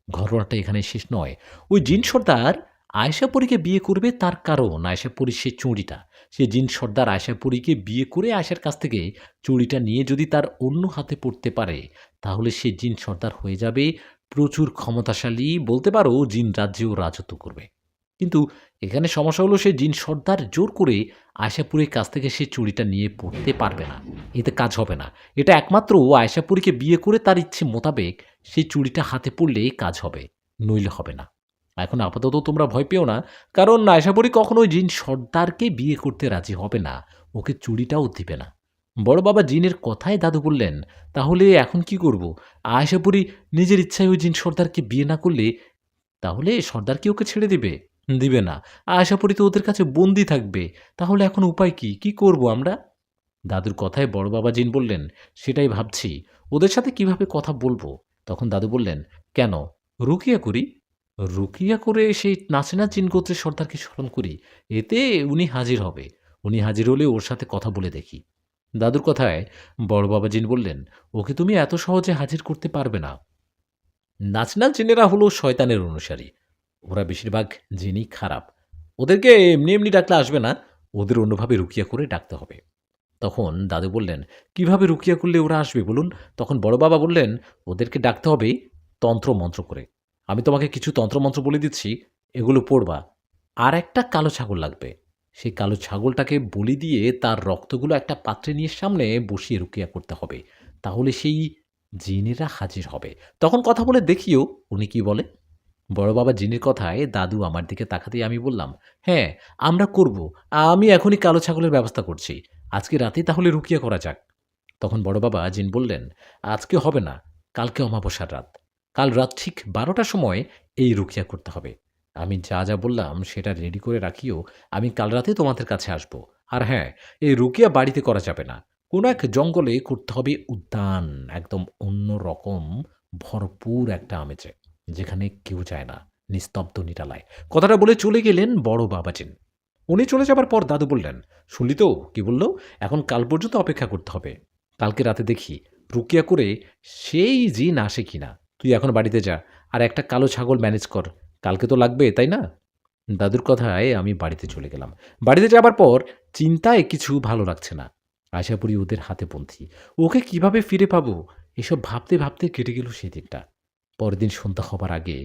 ঘটনাটা এখানে শেষ নয়। ওই জিন সর্দার আয়েশাপুরীকে বিয়ে করবে তার কারণ আয়েশাপুরীর সেই চুড়িটা। সে জিন সর্দার আয়েশাপুরীকে বিয়ে করে আয়েশার কাছ থেকে চুড়িটা নিয়ে যদি তার অন্য হাতে পড়তে পারে, তাহলে সে জিন সর্দার হয়ে যাবে প্রচুর ক্ষমতাশালী, বলতে পারো জিন রাজ্যেও রাজত্ব করবে। কিন্তু এখানে সমস্যা হলো সে জিন সর্দার জোর করে আয়েশাপুরীর কাছ থেকে সে চুড়িটা নিয়ে পড়তে পারবে না। এতে কাজ হবে না। এটা একমাত্র আয়েশাপুরীকে বিয়ে করে তার ইচ্ছে মোতাবেক সেই চুড়িটা হাতে পড়লে কাজ হবে, নইলে হবে না। এখন আপাতত তোমরা ভয় পেও না, কারণ আয়েশাপুরী কখনোই জিন সর্দারকে বিয়ে করতে রাজি হবে না, ওকে চুড়িটাও দিবে না। বড় বাবা জিনের কথায় দাদু বললেন, তাহলে এখন কি করব? আয়েশাপুরী নিজের ইচ্ছায় ওই জিন সর্দারকে বিয়ে না করলে তাহলে সর্দার কি ওকে ছেড়ে দিবে? দিবে না। আশাপুরী তো ওদের কাছে বন্দী থাকবে। তাহলে এখন উপায় কি? কি করব আমরা? দাদুর কথায় বড় বাবা জিন বললেন, সেটাই ভাবছি। ওদের সাথে কিভাবে কথা বলবো? তখন দাদু বললেন, কেন? রুকিয়া করি। রুকিয়া করে সেই নাচেনা জিন গোত্রের সর্দারকে স্মরণ করি। এতে উনি হাজির হবে। উনি হাজির হলে ওর সাথে কথা বলে দেখি। দাদুর কথায় বড় বাবা জিন বললেন, ওকে তুমি এত সহজে হাজির করতে পারবে না। নাচনা জিনেরা হলো শয়তানের অনুসারী। ওরা বেশিরভাগ জিনই খারাপ। ওদেরকে এমনি ডাকলে আসবে না। ওদের অন্যভাবে রুকিয়া করে ডাকতে হবে। তখন দাদু বললেন, কিভাবে রুকিয়া করলে ওরা আসবে বলুন? তখন বড় বাবা বললেন, ওদেরকে ডাকতে হবে তন্ত্র-মন্ত্র করে। আমি তোমাকে কিছু তন্ত্রমন্ত্র বলে দিচ্ছি, এগুলো পড়বা। আর একটা কালো ছাগল লাগবে। সেই কালো ছাগলটাকে বলি দিয়ে তার রক্তগুলো একটা পাত্রে নিয়ে সামনে বসিয়ে রুকিয়া করতে হবে। তাহলে সেই জিনেরা হাজির হবে। তখন কথা বলে দেখিও উনি কি বলে। বড় বাবা জিনের কথায় দাদু আমার দিকে তাকাতেই আমি বললাম, হ্যাঁ, আমরা করব। আমি এখনই কালো ছাগলের ব্যবস্থা করছি। আজকে রাতেই তাহলে রুকিয়া করা যাক। তখন বড় বাবা জিন বললেন, আজকে হবে না, কালকে অমাবস্যার রাত। কাল রাত ঠিক 12টার সময় এই রুকিয়া করতে হবে। আমি যা বললাম সেটা রেডি করে রাখিও। আমি কাল রাতে তোমাদের কাছে আসব। আর হ্যাঁ, এই রুকিয়া বাড়িতে করা যাবে না। কোনো এক জঙ্গলে করতে হবে, উদ্যান, একদম অন্য রকম, ভরপুর একটা আমেজে, যেখানে কেউ যায় না, নিস্তব্ধ নিরালায়। কথাটা বলে চলে গেলেন বড় বাবাজিন। উনি চলে যাবার পর দাদু বললেন, শুনলি তো কি বলল? এখন কাল পর্যন্ত অপেক্ষা করতে হবে। কালকে রাতে দেখি রুকিয়া করে সেই জিন আসে কিনা। তুই এখন বাড়িতে যা, আর একটা কালো ছাগল ম্যানেজ কর। কালকে তো লাগবে, তাই না? দাদুর কথায় আমি বাড়িতে চলে গেলাম। বাড়িতে যাবার পর চিন্তায় কিছু ভালো লাগছে না। আশাপুরি ওদের হাতে বন্দী। ওকে কিভাবে ফিরে পাবো? এসব ভাবতে কেটে গেল সেই দিনটা। পরের দিন সন্ধ্যা হবার আগে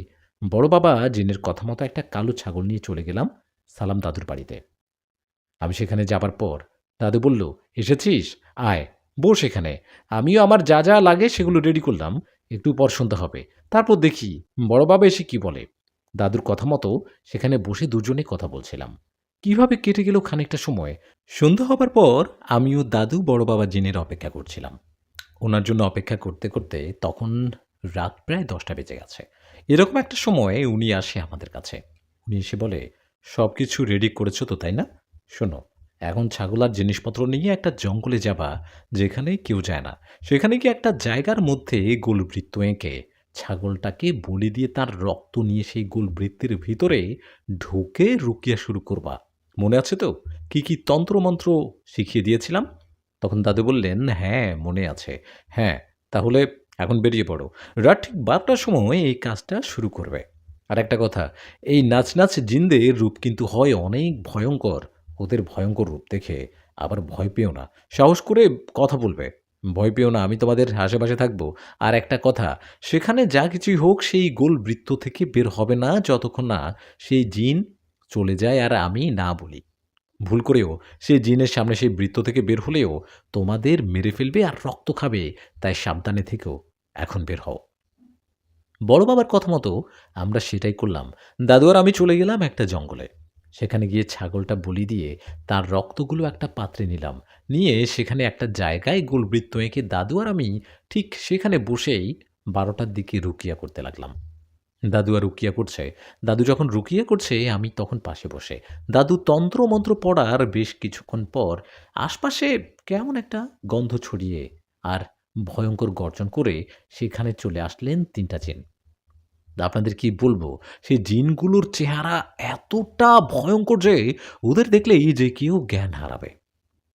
বড় বাবা জিনের কথা মতো একটা কালো ছাগল নিয়ে চলে গেলাম সালাম দাদুর বাড়িতে। আমি সেখানে যাবার পর দাদু বলল, এসেছিস? আয়, বস এখানে। আমিও আমার যা লাগে সেগুলো রেডি করলাম। একটু পর সন্ধ্যা হবে। তারপর দেখি বড় বাবা এসে কি বলে। দাদুর কথা মতো সেখানে বসে দুজনে কথা বলছিলাম। কিভাবে কেটে গেল খানিকটা সময়। সন্ধ্যা হবার পর আমিও দাদু বড় বাবা জিনের অপেক্ষা করছিলাম। ওনার জন্য অপেক্ষা করতে তখন রাত প্রায় 10টা বেজে গেছে। এরকম একটা সময়ে উনি আসে আমাদের কাছে। উনি এসে বলে, সব কিছু রেডি করেছো তো, তাই না? শোনো, এখন ছাগল আর জিনিসপত্র নিয়ে একটা জঙ্গলে যাবা, যেখানে কেউ যায় না। সেখানে গিয়ে একটা জায়গার মধ্যে গোলবৃত্ত এঁকে ছাগলটাকে বলি দিয়ে তার রক্ত নিয়ে সেই গোলবৃত্তের ভিতরে ঢুকে রুকিয়া শুরু করবা। মনে আছে তো কি তন্ত্রমন্ত্র শিখিয়ে দিয়েছিলাম? তখন দাদু বললেন, হ্যাঁ, মনে আছে। হ্যাঁ, তাহলে এখন বেরিয়ে পড়ো। রাত ঠিক 12টার সময় এই কাজটা শুরু করবে। আর একটা কথা, এই নাচ জিনদের রূপ কিন্তু হয় অনেক ভয়ঙ্কর। ওদের ভয়ঙ্কর রূপ দেখে আবার ভয় পেও না। সাহস করে কথা বলবে। ভয় পেও না, আমি তোমাদের আশেপাশে থাকবো। আর একটা কথা, সেখানে যা কিছুই হোক সেই গোল বৃত্ত থেকে বের হবে না যতক্ষণ না সেই জিন চলে যায় আর আমি না বলি। ভুল করেও সে জিনের সামনে সেই বৃত্ত থেকে বের হলেও তোমাদের মেরে ফেলবে আর রক্ত খাবে। তাই সাবধানে থেকেও এখন বের হও। বড় বাবার কথা মতো আমরা সেটাই করলাম। দাদু আর আমি চলে গেলাম একটা জঙ্গলে। সেখানে গিয়ে ছাগলটা বলি দিয়ে তার রক্তগুলো একটা পাত্রে নিলাম। নিয়ে সেখানে একটা জায়গায় গোলবৃত্ত এঁকে দাদু আর আমি ঠিক সেখানে বসেই 12টার দিকে রুকিয়া করতে লাগলাম। দাদু আর রুকিয়া করছে। দাদু যখন রুকিয়া করছে আমি তখন পাশে বসে। দাদু তন্ত্রমন্ত্র পড়ার বেশ কিছুক্ষণ পর আশপাশে কেমন একটা গন্ধ ছড়িয়ে আর ভয়ঙ্কর গর্জন করে সেখানে চলে আসলেন 3টা জিন। আপনাদের কি বলবো, সেই জিনগুলোর চেহারা এতটা ভয়ংকর যে ওদের দেখলেই যে কেউ জ্ঞান হারাবে।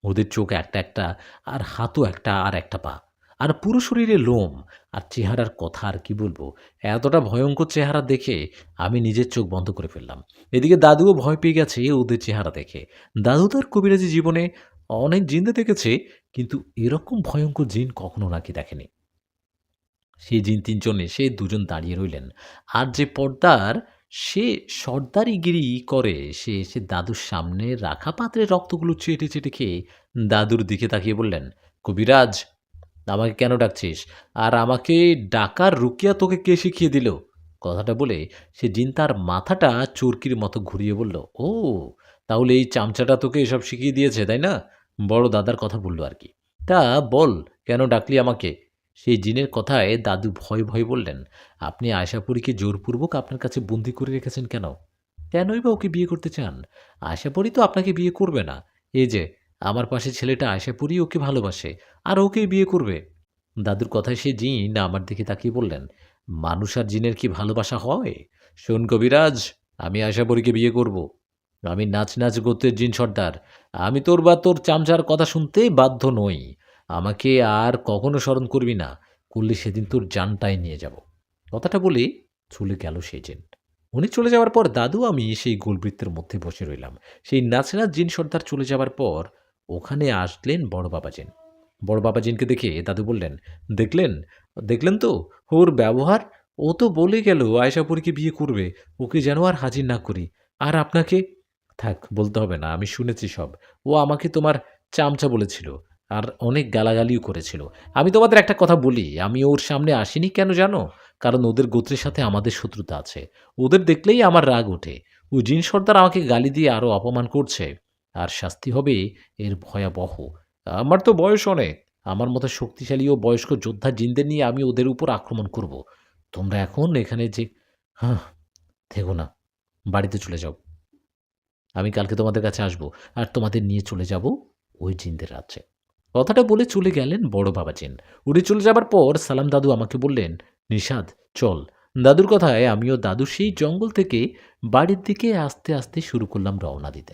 ওদের চোখ একটা, একটা আর হাতও একটা আর একটা পা। আর পুরো শরীরে লোম আর চেহারার কথা আর কি বলবো। এতটা ভয়ংকর চেহারা দেখে আমি নিজের চোখ বন্ধ করে ফেললাম। এদিকে দাদুও ভয় পেয়ে গেছে ওদের চেহারা দেখে। দাদু তার কবিরাজি জীবনে অনেক জিন দেখেছে, কিন্তু এরকম ভয়ংকর জিন কখনো নাকি দেখেনি। সেই জিন ৩ জন এসে ২ জন দাঁড়িয়ে রইলেন। আর যে পর্দার সে সর্দারিগিরি করে সে এসে দাদুর সামনে রাখা পাত্রের রক্তগুলো চেটে, চেটে খেয়ে দাদুর দিকে তাকিয়ে বললেন, "কবিরাজ, আমাকে কেন ডাকছিস? আর আমাকে ডাকার রুকিয়া তোকে কে শিখিয়ে দিল?" কথাটা বলে সে জিন তার মাথাটা চরকির মতো ঘুরিয়ে বলল, "ও! তাহলে এই চামচাটা তোকে এসব শিখিয়ে দিয়েছে, তাই না?" বড় দাদার কথা বলল আরকি। "তা বল, কেন ডাকলি আমাকে?" সেই জিনের কথায় দাদু ভয়ে, ভয়ে বললেন, "আপনি আশাপরীকে জোরপূর্বক আপনার কাছে বন্দী করে রেখেছেন কেন? কেনই বা ওকে বিয়ে করতে চান? আশাপরী তো আপনাকে বিয়ে করবে না। এই যে আমার পাশে ছেলেটা আশাপরী ওকে ভালোবাসে, আর ওকেই বিয়ে করবে।" দাদুর কথায় সেই জিন আমার দিকে তাকিয়ে বললেন, "মানুষ আর জিনের কি ভালোবাসা হয়? শোন কবিরাজ, আমি আশাপরীকে বিয়ে করব। আমি নাচ, নাচ গোত্রের জিন সর্দার। আমি তোর বা তোর চামচার কথা শুনতে বাধ্য নই। আমাকে আর কখনো স্মরণ করবি না। করলে সেদিন তোর জানটাই নিয়ে যাব।" কথাটা বলে চলে গেল সেই জিন। উনি চলে যাওয়ার পর দাদু আমি সেই গোলবৃত্তের মধ্যে বসে রইলাম। সেই নাচ, নাচ জিন সর্দার চলে যাওয়ার পর ওখানে আসলেন বড় বাবা জিন। বড় বাবা জিনকে দেখে দাদু বললেন, "দেখলেন? দেখলেন তো ওর ব্যবহার? ও তো বলে গেল আয়েশাপুরীকে বিয়ে করবে। ওকে যেন আর হাজির না করি। আর আপনাকে" "থাক, বলতে হবে না। আমি শুনেছি সব। ও আমাকে তোমার চামচা বলেছিল। আর অনেক গালাগালিও করেছিল। আমি তোমাদের একটা কথা বলি, আমি ওর সামনে আসিনি কেন জানো? কারণ ওদের গোত্রের সাথে আমাদের শত্রুতা আছে। ওদের দেখলেই আমার রাগ ওঠে। ওই জিন সর্দার আমাকে গালি দিয়ে আরো অপমান করছে। আর শাস্তি হবে এর ভয়াবহ। আমার তো বয়স অনেক। আমার মতো শক্তিশালী ও বয়স্ক যোদ্ধা জিনদের নিয়ে আমি ওদের উপর আক্রমণ করব। তোমরা এখন এখানে যে হাহ থেকো না। বাড়িতে চলে যাও। আমি কালকে তোমাদের কাছে আসব। আর তোমাদের নিয়ে চলে যাব ওই জিনদের রাজ্যে।" কথাটা বলে চলে গেলেন বড় বাবা জিন। উনি চলে যাবার পর সালাম দাদু আমাকে বললেন, "নিশাদ, চল।" দাদুর কথায় আমিও দাদু সেই জঙ্গল থেকে বাড়ির দিকে আস্তে, আস্তে শুরু করলাম রওনা দিতে।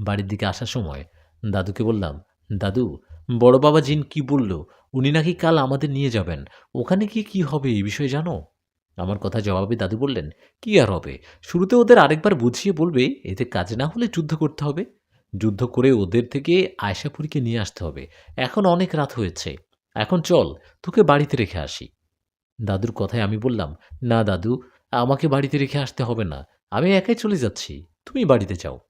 বাড়ির দিকে আসার সময় দাদুকে বললাম, "দাদু, বড় বাবা জিন কি বলল? উনি নাকি কাল আমাদের নিয়ে যাবেন। ওখানে গিয়ে কি হবে এই বিষয়ে জানো?" আমার কথা জবাবে দাদু বললেন, "কি আর হবে? শুরুতে ওদের আরেকবার বুঝিয়ে বলবে এতে কাজ না হলে যুদ্ধ করতে হবে। যুদ্ধ করে ওদের থেকে আয়শাপুরীকে নিয়ে আসতে হবে। এখন অনেক রাত হয়েছে। এখন চল, তোকে বাড়িতে রেখে আসি।" দাদুর কথায় আমি বললাম, "না দাদু, আমাকে বাড়িতে রেখে আসতে হবে না। আমি একাই চলে যাচ্ছি। তুমি বাড়িতে যাও।"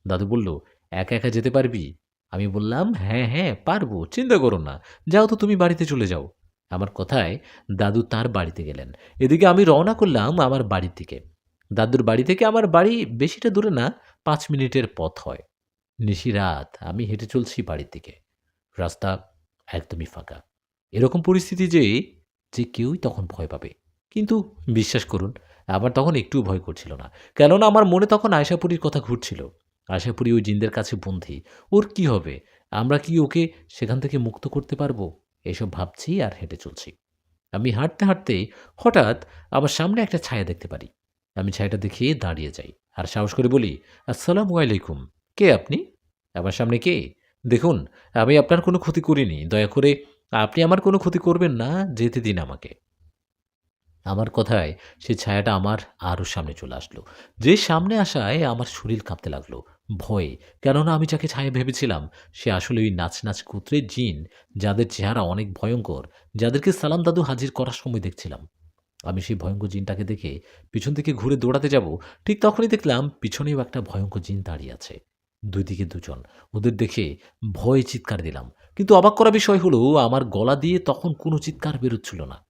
দাদু বলল, "একা, একা যেতে পারবি?" আমি বললাম, "হ্যাঁ, হ্যাঁ, পারবো। চিন্তা করো না। যাও তো তুমি বাড়িতে চলে যাও।" আমার কথায় দাদু তার বাড়িতে গেলেন। এদিকে আমি রওনা করলাম আমার বাড়ির দিকে। দাদুর বাড়ি থেকে আমার বাড়ি বেশিটা দূরে না, ৫ মিনিটের পথ হয়। নিশিরাত আমি হেঁটে চলছি বাড়ির দিকে। রাস্তা একদমই ফাঁকা। এরকম পরিস্থিতি যে কেউই তখন ভয় পাবে। কিন্তু বিশ্বাস করুন, আমার তখন একটুও ভয় করছিল না। কেননা আমার মনে তখন আয়শাপুরীর কথা ঘুরছিল। আশাপুরী ওই জিনদের কাছে বন্দী। ওর কি হবে? আমরা কি ওকে সেখান থেকে মুক্ত করতে পারবো? এসব ভাবছি আর হেঁটে চলছি। আমি হাঁটতে, হাঁটতে হঠাৎ আমার সামনে একটা ছায়া দেখতে পারি। আমি ছায়াটা দেখে দাঁড়িয়ে যাই। আর সাহস করে বলি, "আসসালামু আলাইকুম। কে আপনি? আমার সামনে কে? দেখুন, আমি আপনার কোনো ক্ষতি করিনি। দয়া করে আপনি আমার কোনো ক্ষতি করবেন না। যেতে দিন আমাকে।" আমার কথায় সেই ছায়াটা আমার আরও সামনে চলে আসলো। যে সামনে আসায় আমার শরীর কাঁপতে লাগলো ভয়ে। কেননা আমি যাকে ছায়া ভেবেছিলাম সে আসলে ওই নাচ, নাচ গোত্রের জিন, যাদের চেহারা অনেক ভয়ংকর, যাদেরকে সালাম দাদু হাজির করার সময় দেখছিলাম। আমি সেই ভয়ংকর জিনটাকে দেখে পিছন থেকে ঘুরে দৌড়াতে যাব, ঠিক তখনই দেখলাম পিছনেও একটা ভয়ংকর জিন দাঁড়িয়ে আছে। ২ দিকে ২ জন। ওদের দেখে ভয়ে চিৎকার দিলাম। কিন্তু অবাক করা বিষয় হলো আমার গলা দিয়ে তখন কোনো চিৎকার বেরোচ্ছিল না।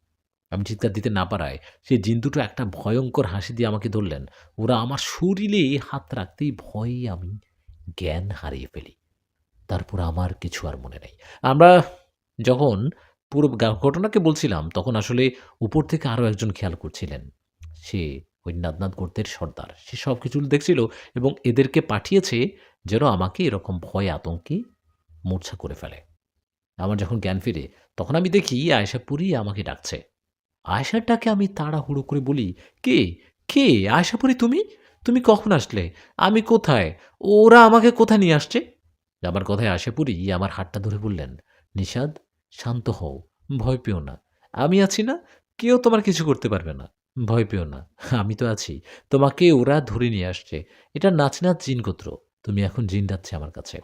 আমি চিৎকার দিতে না পারায় সেই জিন দুটো একটা ভয়ংকর হাসি দিয়ে আমাকে ধরলেন। ওরা আমার শরীরে হাত রাখতেই ভয়ে আমি জ্ঞান হারিয়ে ফেলি। তারপর আমার কিছু আর মনে নেই। আমরা যখন পুরো ঘটনাকে বলছিলাম, তখন আসলে উপর থেকে আরো একজন খেয়াল করছিলেন। সে ওই নাদনাদ গোত্রের সর্দার। সে সবকিছু দেখছিল এবং এদেরকে পাঠিয়েছে যেন আমাকে এরকম ভয়ে আতঙ্কে মূর্ছা করে ফেলে। আমার যখন জ্ঞান ফিরে, তখন আমি দেখি আয়েশা পুরী আমাকে ডাকছে। আয়েশার ডাকে আমি তাড়াহুড়ো করে বলি, কে কে আয়েশাপুরি, তুমি তুমি কখন আসলে? আমি কোথায়? ওরা আমাকে কোথায় নিয়ে আসছে? আমার কথায় আয়েশাপুরি আমার হাতটা ধরে বললেন, নিশাদ, শান্ত হও, ভয় পেও না, আমি আছি না, কেউ তোমার কিছু করতে পারবে না, ভয় পেও না, আমি তো আছি, তোমাকে ওরা ধরে নিয়ে আসছে, এটা নাচনাচ জিনগোত্র, তুমি এখন জিন যাচ্ছে আমার কাছে।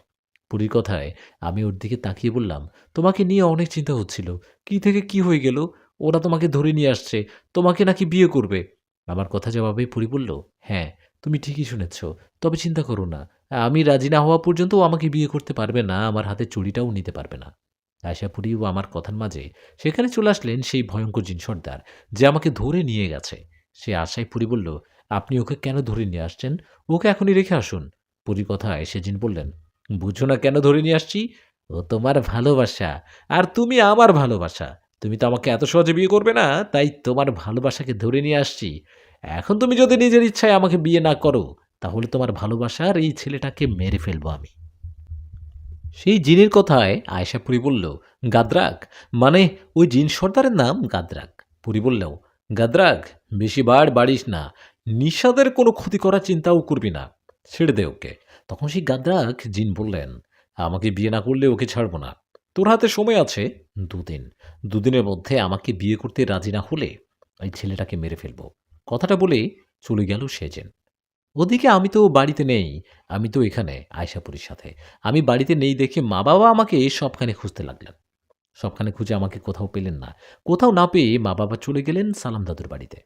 পুরীর কথায় আমি ওর দিকে তাকিয়ে বললাম, তোমাকে নিয়ে অনেক চিন্তা হচ্ছিল, কি থেকে কি হয়ে গেল, ওরা তোমাকে ধরে নিয়ে আসছে, তোমাকে নাকি বিয়ে করবে। আমার কথা জবাবে পুরী বলল, হ্যাঁ, তুমি ঠিকই শুনেছ, তবে চিন্তা করো না, আমি রাজি না হওয়া পর্যন্ত ও আমাকে বিয়ে করতে পারবে না, আমার হাতে চুড়িটাও নিতে পারবে না। আশাপুরীও আমার কথার মাঝে সেখানে চলে আসলেন সেই ভয়ঙ্কর জিন সর্দার, যে আমাকে ধরে নিয়ে গেছে। সে আশায় পুরী বলল, আপনি ওকে কেন ধরে নিয়ে আসছেন? ওকে এখনই রেখে আসুন। পুরী কথায় সে জিন বললেন, বুঝো না কেন ধরে নিয়ে আসছি? ও তোমার ভালোবাসা, আর তুমি আমার ভালোবাসা। তুমি তো আমাকে এত সহজে বিয়ে করবে না, তাই তোমার ভালোবাসাকে ধরে নিয়ে আসছি। এখন তুমি যদি নিজের ইচ্ছায় আমাকে বিয়ে না করো, তাহলে তোমার ভালোবাসার এই ছেলেটাকে মেরে ফেলবো আমি। সেই জিনের কথায় আয়েশা পুরী বলল, গাদ্রাক, মানে ওই জিন সর্দারের নাম গাদ্রাক। পুরী বলল, গাদ্রাক, বেশি বাড়িস না, নিষাদের কোনো ক্ষতি করার চিন্তাও করবি না, ছেড়ে দে ওকে। তখন সেই গাদ্রাক জিন বললেন, আমাকে বিয়ে না করলে ওকে ছাড়বো না, তোর হাতে সময় আছে 2 দিন, 2 দিনের মধ্যে আমাকে বিয়ে করতে রাজি না হলে ওই ছেলেটাকে মেরে ফেলবো। কথাটা বলে চলে গেল সে জিন। ওদিকে আমি তো বাড়িতে নেই। আমি তো এখানে আয়েশাপুরীর সাথে। আমি বাড়িতে নেই দেখে মা-বাবা আমাকে সবখানে খুঁজতে লাগলেন। সবখানে খুঁজে আমাকে কোথাও পেলেন না। কোথাও না পেয়ে মা-বাবা চলে গেলেন সালাম দাদুর বাড়িতে।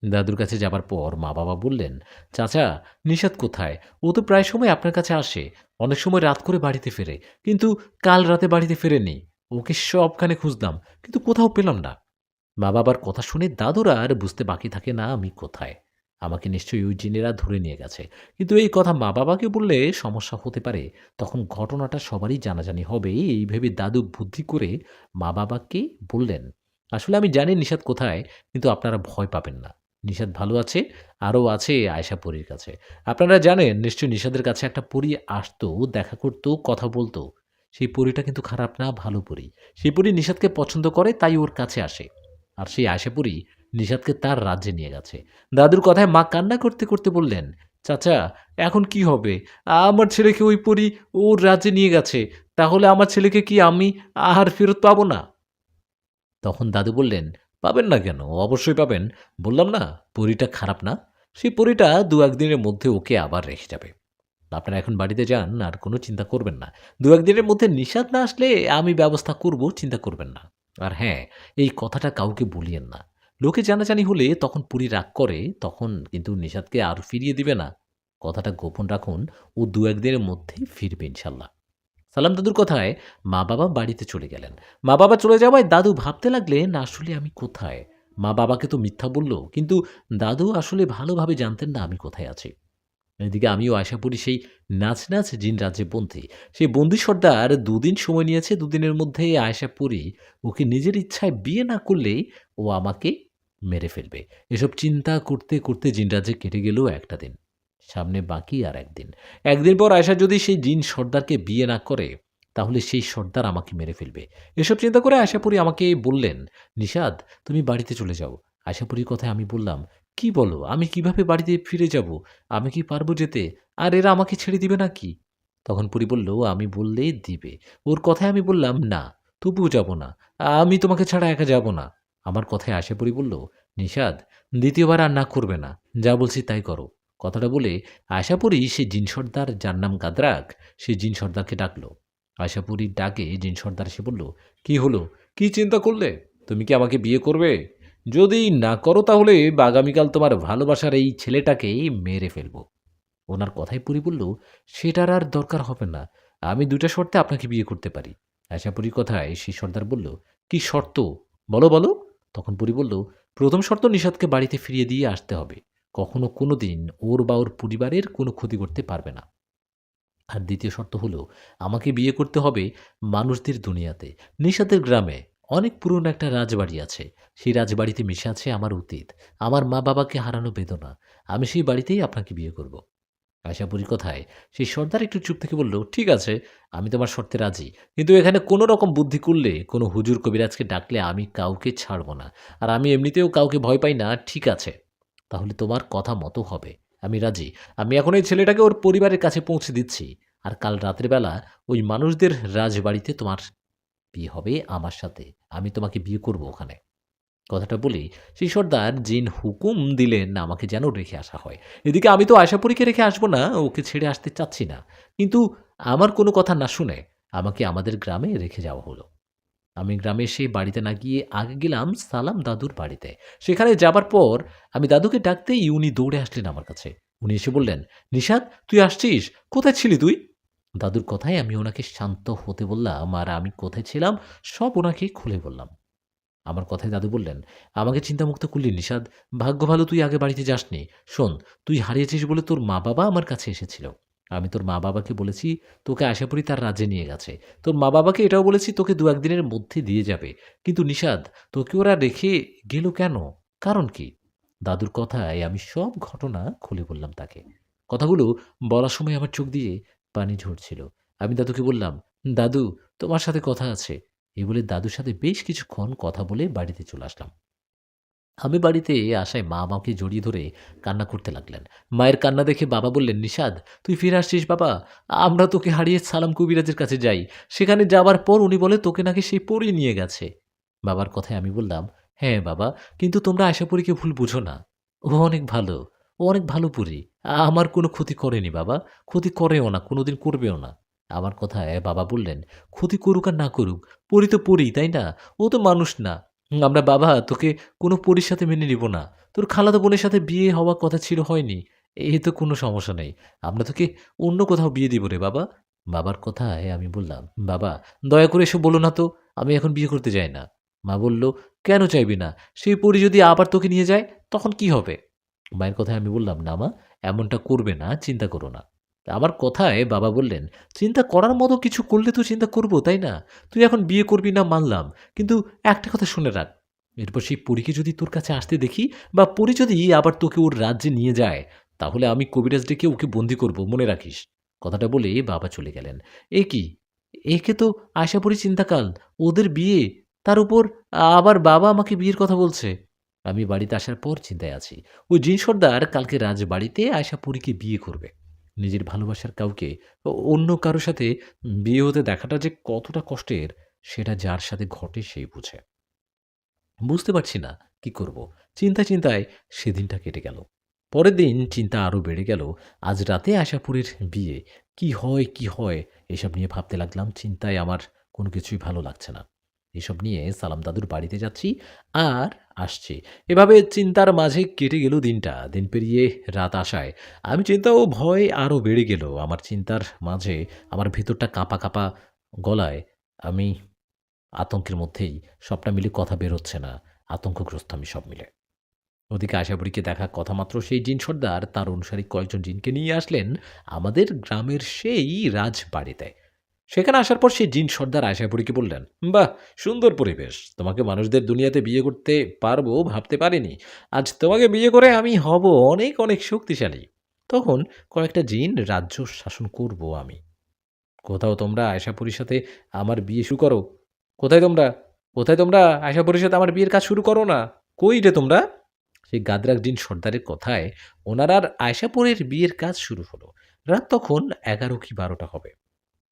দাদুর কাছে যাবার পর মা-বাবা বললেন, "চাচা, নিশাত কোথায়? ও তো প্রায় সময় আপনার কাছে আসে। অনেক সময় রাত করে বাড়িতে ফেরে। কিন্তু কাল রাতে বাড়িতে ফেরেনি। ওকে সবখানে খুঁজলাম, কিন্তু কোথাও পেলাম না।" মা-বাবার কথা শুনে দাদুর আর বুঝতে বাকি থাকে না আমি কোথায়। আমাকে নিশ্চয়ই ওই জিনেরা ধরে নিয়ে গেছে। কিন্তু এই কথা মা-বাবাকে বললে সমস্যা হতে পারে। তখন ঘটনাটা সবারই জানাজানি হবে, এই ভেবে দাদু বুদ্ধি করে মা-বাবাকে বললেন, "আসলে আমি জানি নিশাত কোথায়, কিন্তু আপনারা ভয় পাবেন না। নিশাত ভালো আছে, আরও আছে আয়েশা পরীর কাছে। আপনারা জানেন নিশ্চয়ই নিশাতের কাছে একটা পরী আসতো, দেখা করত, কথা বলতো। সেই পরীটা কিন্তু খারাপ না, ভালো পরী। সেই পরী নিশাতকে পছন্দ করে, তাই ওর কাছে আসে। আর সেই আশাপুরী নিশাদকে তার রাজ্যে নিয়ে গেছে।" দাদুর কথায় মা কান্না করতে করতে বললেন, চাচা, এখন কি হবে? আমার ছেলেকে ওই পরী ওর রাজ্যে নিয়ে গেছে, তাহলে আমার ছেলেকে কি আমি আর ফেরত পাবো না? তখন দাদু বললেন, পাবেন না কেন? অবশ্যই পাবেন। বললাম না, পরীটা খারাপ না। সেই পরীটা ২-১ দিনের মধ্যে ওকে আবার রেখে যাবে। আপনারা এখন বাড়িতে যান, আর কোনো চিন্তা করবেন না। ২-১ দিনের মধ্যে নিষাদ না আসলে আমি ব্যবস্থা করব, চিন্তা করবেন না। আর হ্যাঁ, এই কথাটা কাউকে বলিয়েন না। লোকে জানাজানি হলে তখন পুরী রাগ করে, তখন কিন্তু নিষাদকে আর ফিরিয়ে দিবে না। কথাটা গোপন রাখুন, ও ২-১ দিনের মধ্যেই ফিরবে ইনশাল্লাহ। সালাম দাদুর কথায় মা-বাবা বাড়িতে চলে গেলেন। মা-বাবা চলে যাওয়ায় দাদু ভাবতে লাগলেন, আসলে আমি কোথায়? মা-বাবাকে তো মিথ্যা বলল, কিন্তু দাদু আসলে ভালোভাবে জানতেন না আমি কোথায় আছি। এদিকে আমিও আশা করি সেই নাচ জিন রাজ্যে বন্দী। সেই বন্দী সর্দার ২ দিন সময় নিয়েছে। ২ দিনের মধ্যে আয়েশা পরী ওকে নিজের ইচ্ছায় বিয়ে না করলে ও আমাকে মেরে ফেলবে। এসব চিন্তা করতে করতে জিন রাজ্যে কেটে গেল একটা দিন। সামনে বাকি আর ১ দিন। ১ দিন পর আয়েশা যদি সেই জিন সর্দারকে বিয়ে না করে, তাহলে সেই সর্দার আমাকে মেরে ফেলবে। এসব চিন্তা করে আয়েশা পরী আমাকে বললেন, "নিশাদ, তুমি বাড়িতে চলে যাও।" আয়েশা পরীর কথায় আমি বললাম, "কি বলো? আমি কিভাবে বাড়িতে ফিরে যাব? আমি কি পারবো যেতে? আর এরা আমাকে ছেড়ে দিবে নাকি?" তখন পরী বলল, "আমি বললেই দিবে।" ওর কথায় আমি বললাম, "না, তবুও যাব না। আমি তোমাকে ছাড়া একা যাব না।" আমার কথায় আশা পরী বলল, "নিশাদ, ২য় বার আর না করবে না। যা বলছি তাই করো।" কথাটা বলে আশাপুরী সে জিন সর্দার, যার নাম গাদরাক, সে জিন সর্দারকে ডাকল। আশাপুরীর ডাকে জিন সর্দার এসে বলল, "কি হলো? কি চিন্তা করলে? তুমি কি আমাকে বিয়ে করবে? যদি না করো তাহলে আগামীকাল তোমার ভালোবাসার এই ছেলেটাকেই মেরে ফেলবো।" ওনার কথায় পুরী বলল, "সেটার আর দরকার হবে না। আমি ২টা শর্তে আপনাকে বিয়ে করতে পারি।" আশাপুরীর কথায় সেই সর্দার বলল, "কি শর্ত? বলো, বলো।" তখন পুরী বলল, "প্রথম শর্ত, নিষাদকে বাড়িতে ফিরিয়ে দিয়ে আসতে হবে। কখনো কোনো দিন ওর বা ওর পরিবারের কোনো ক্ষতি করতে পারবে না। আর দ্বিতীয় শর্ত হলো, আমাকে বিয়ে করতে হবে মানুষদের দুনিয়াতে। নিষাদের গ্রামে অনেক পুরনো একটা রাজবাড়ি আছে। সেই রাজবাড়িতে মিশে আছে আমার অতীত, আমার মা-বাবাকে হারানো বেদনা। আমি সেই বাড়িতেই আপনাকে বিয়ে করব।" আশাপুরীর কথায় সেই সর্দার একটু চুপ থেকে বলল, ঠিক আছে, আমি তোমার শর্তে রাজি। কিন্তু এখানে কোনো রকম বুদ্ধি করলে, কোনো হুজুর কবিরাজকে ডাকলে আমি কাউকে ছাড়ব না। আর আমি এমনিতেও কাউকে ভয় পাই না। ঠিক আছে, তাহলে তোমার কথা মতো হবে। আমি রাজি। আমি এখন এই ছেলেটাকে ওর পরিবারের কাছে পৌঁছে দিচ্ছি। আর কাল রাতের বেলা ওই মানুষদের রাজবাড়িতে তোমার বিয়ে হবে আমার সাথে। আমি তোমাকে বিয়ে করব ওখানে। কথাটা বলেই সেই সর্দার জিন হুকুম দিলেন আমাকে যেন রেখে আসা হয়। এদিকে আমি তো আশাপুরীকে রেখে আসবো না, ওকে ছেড়ে আসতে চাচ্ছি না। কিন্তু আমার কোনো কথা না শুনে আমাকে আমাদের গ্রামে রেখে যাওয়া হলো। আমি গ্রামে এসে বাড়িতে না গিয়ে আগে গেলাম সালাম দাদুর বাড়িতে। সেখানে যাবার পর আমি দাদুকে ডাকতেই উনি দৌড়ে আসলেন আমার কাছে। উনি এসে বললেন, নিশাত, তুই আসছিস? কোথায় ছিলি তুই? দাদুর কথায় আমি ওনাকে শান্ত হতে বললাম, আর আমি কোথায় ছিলাম সব ওনাকে খুলে বললাম। আমার কথায় দাদু বললেন, আমাকে চিন্তামুক্ত করলি নিষাদ। ভাগ্য ভালো তুই আগে বাড়িতে যাসনি। শোন, তুই হারিয়েছিস বলে তোর মা বাবা আমার কাছে এসেছিল। আমি তোর মা বাবাকে বলেছি তোকে আশাপুরী তার রাজ্যে নিয়ে গেছে। তোর মা বাবাকে এটাও বলেছি তোকে দু একদিনের মধ্যে দিয়ে যাবে। কিন্তু নিষাদ, তোকে ওরা রেখে গেল কেন? কারণ কি? দাদুর কথায় আমি সব ঘটনা খুলে বললাম তাকে। কথাগুলো বলার সময় আমার চোখ দিয়ে পানি ঝরছিল। আমি দাদুকে বললাম, দাদু, তোমার সাথে কথা আছে। এই বলে দাদুর সাথে বেশ কিছুক্ষণ কথা বলে বাড়িতে চলে আসলাম। আমি বাড়িতে আসায় মা আমাকে জড়িয়ে ধরে কান্না করতে লাগলেন। মায়ের কান্না দেখে বাবা বললেন, নিষাদ, তুই ফিরে আসছিস বাবা। আমরা তোকে হারিয়ে সালাম কবিরাজের কাছে যাই। সেখানে যাবার পর উনি বলে তোকে নাকি সেই পরী নিয়ে গেছে। বাবার কথায় আমি বললাম, হ্যাঁ বাবা, কিন্তু তোমরা আশাপুরীকে ভুল বুঝো না। ও অনেক ভালো। ও অনেক ভালো পরী। আমার কোনো ক্ষতি করেনি বাবা। ক্ষতি করেও না, কোনোদিন করবেও না। আমার কথায় বাবা বললেন, ক্ষতি করুক আর না করুক, পরী তো পরী, তাই না? ও তো মানুষ না। আমরা বাবা তোকে কোনো পরীর সাথে মেনে নিব না। তোর খালাতো বোনের সাথে বিয়ে হওয়ার কথা ছিল, হয়নি। এ তো কোনো সমস্যা নেই। আমরা তোকে অন্য কোথাও বিয়ে দিব রে বাবা। বাবার কথায় আমি বললাম, বাবা, দয়া করে এসব বলো না তো। আমি এখন বিয়ে করতে চাই না। মা বলল, কেন চাইবি না? সেই পরী যদি আবার তোকে নিয়ে যায়, তখন কি হবে? মায়ের কথায় আমি বললাম, না মা, এমনটা করবে না, চিন্তা করো না। আমার কথায় বাবা বললেন, চিন্তা করার মতো কিছু করলে তো চিন্তা করব, তাই না? তুই এখন বিয়ে করবি না মানলাম, কিন্তু একটা কথা শুনে রাখ, এরপর সেই পরীকে যদি তোর কাছে আসতে দেখি, বা পরী যদি আবার তোকে ওর রাজ্যে নিয়ে যায়, তাহলে আমি কবিরাজ ডেকে ওকে বন্দি করব, মনে রাখিস। কথাটা বলে বাবা চলে গেলেন। এ কি? একে তো আশাপুরী চিন্তাকাল, ওদের বিয়ে, তার উপর আবার বাবা আমাকে বিয়ের কথা বলছে। আমি বাড়িতে আসার পর চিন্তায় আছি। ওই জিন সর্দার কালকে রাজবাড়িতে আশাপুরীকে বিয়ে করবে। নিজের ভালোবাসার কাউকে অন্য কারো সাথে বিয়ে হতে দেখাটা যে কতটা কষ্টের, সেটা যার সাথে ঘটে সেই বুঝে। বুঝতে পারছি না কি করব। চিন্তায় চিন্তায় সেদিনটা কেটে গেল। পরের দিন চিন্তা আরও বেড়ে গেল। আজ রাতে আশাপুরীর বিয়ে। কি হয়, কি হয়? এসব নিয়ে ভাবতে লাগলাম। চিন্তায় আমার কোনো কিছুই ভালো লাগছে না। এসব নিয়ে সালাম দাদুর বাড়িতে যাচ্ছি আর আসছি। এভাবে চিন্তার মাঝে কেটে গেল দিনটা। দিন পেরিয়ে রাত আসায় আমি চিন্তা ও ভয় আরও বেড়ে গেল। আমার চিন্তার মাঝে আমার ভেতরটা কাঁপা, কাঁপা গলায় আমি আতঙ্কের মধ্যেই, সবটা মিলে কথা বের হচ্ছে না। আতঙ্কগ্রস্ত আমি সব মিলে। ওদিকে আশাপুরীকে দেখা কথা মাত্র সেই জিন সর্দার তার অনুসারী কয়েকজন জিনকে নিয়ে আসলেন আমাদের গ্রামের সেই রাজবাড়িতে। সেখানে আসার পর সেই জিন সর্দার আশাপুরীকে বললেন, বাহ, সুন্দর পরিবেশ। তোমাকে মানুষদের দুনিয়াতে বিয়ে করতে পারবো ভাবতে পারিনি। আজ তোমাকে বিয়ে করে আমি হব অনেক অনেক শক্তিশালী। তখন কয়েকটা জিন রাজ্য শাসন করব আমি। কোথাও তোমরা আশাপুরীর সাথে আমার বিয়ে শুরু করো। কোথায় তোমরা? কোথায় তোমরা? আশাপুরীর সাথে আমার বিয়ের কাজ শুরু করো না। কই রে তোমরা? সেই গাদরাকদিন সর্দারের কথায় ওনার আর আয়শাপুরীর বিয়ের কাজ শুরু হলো। রাত তখন ১১ কি ১২টা হবে।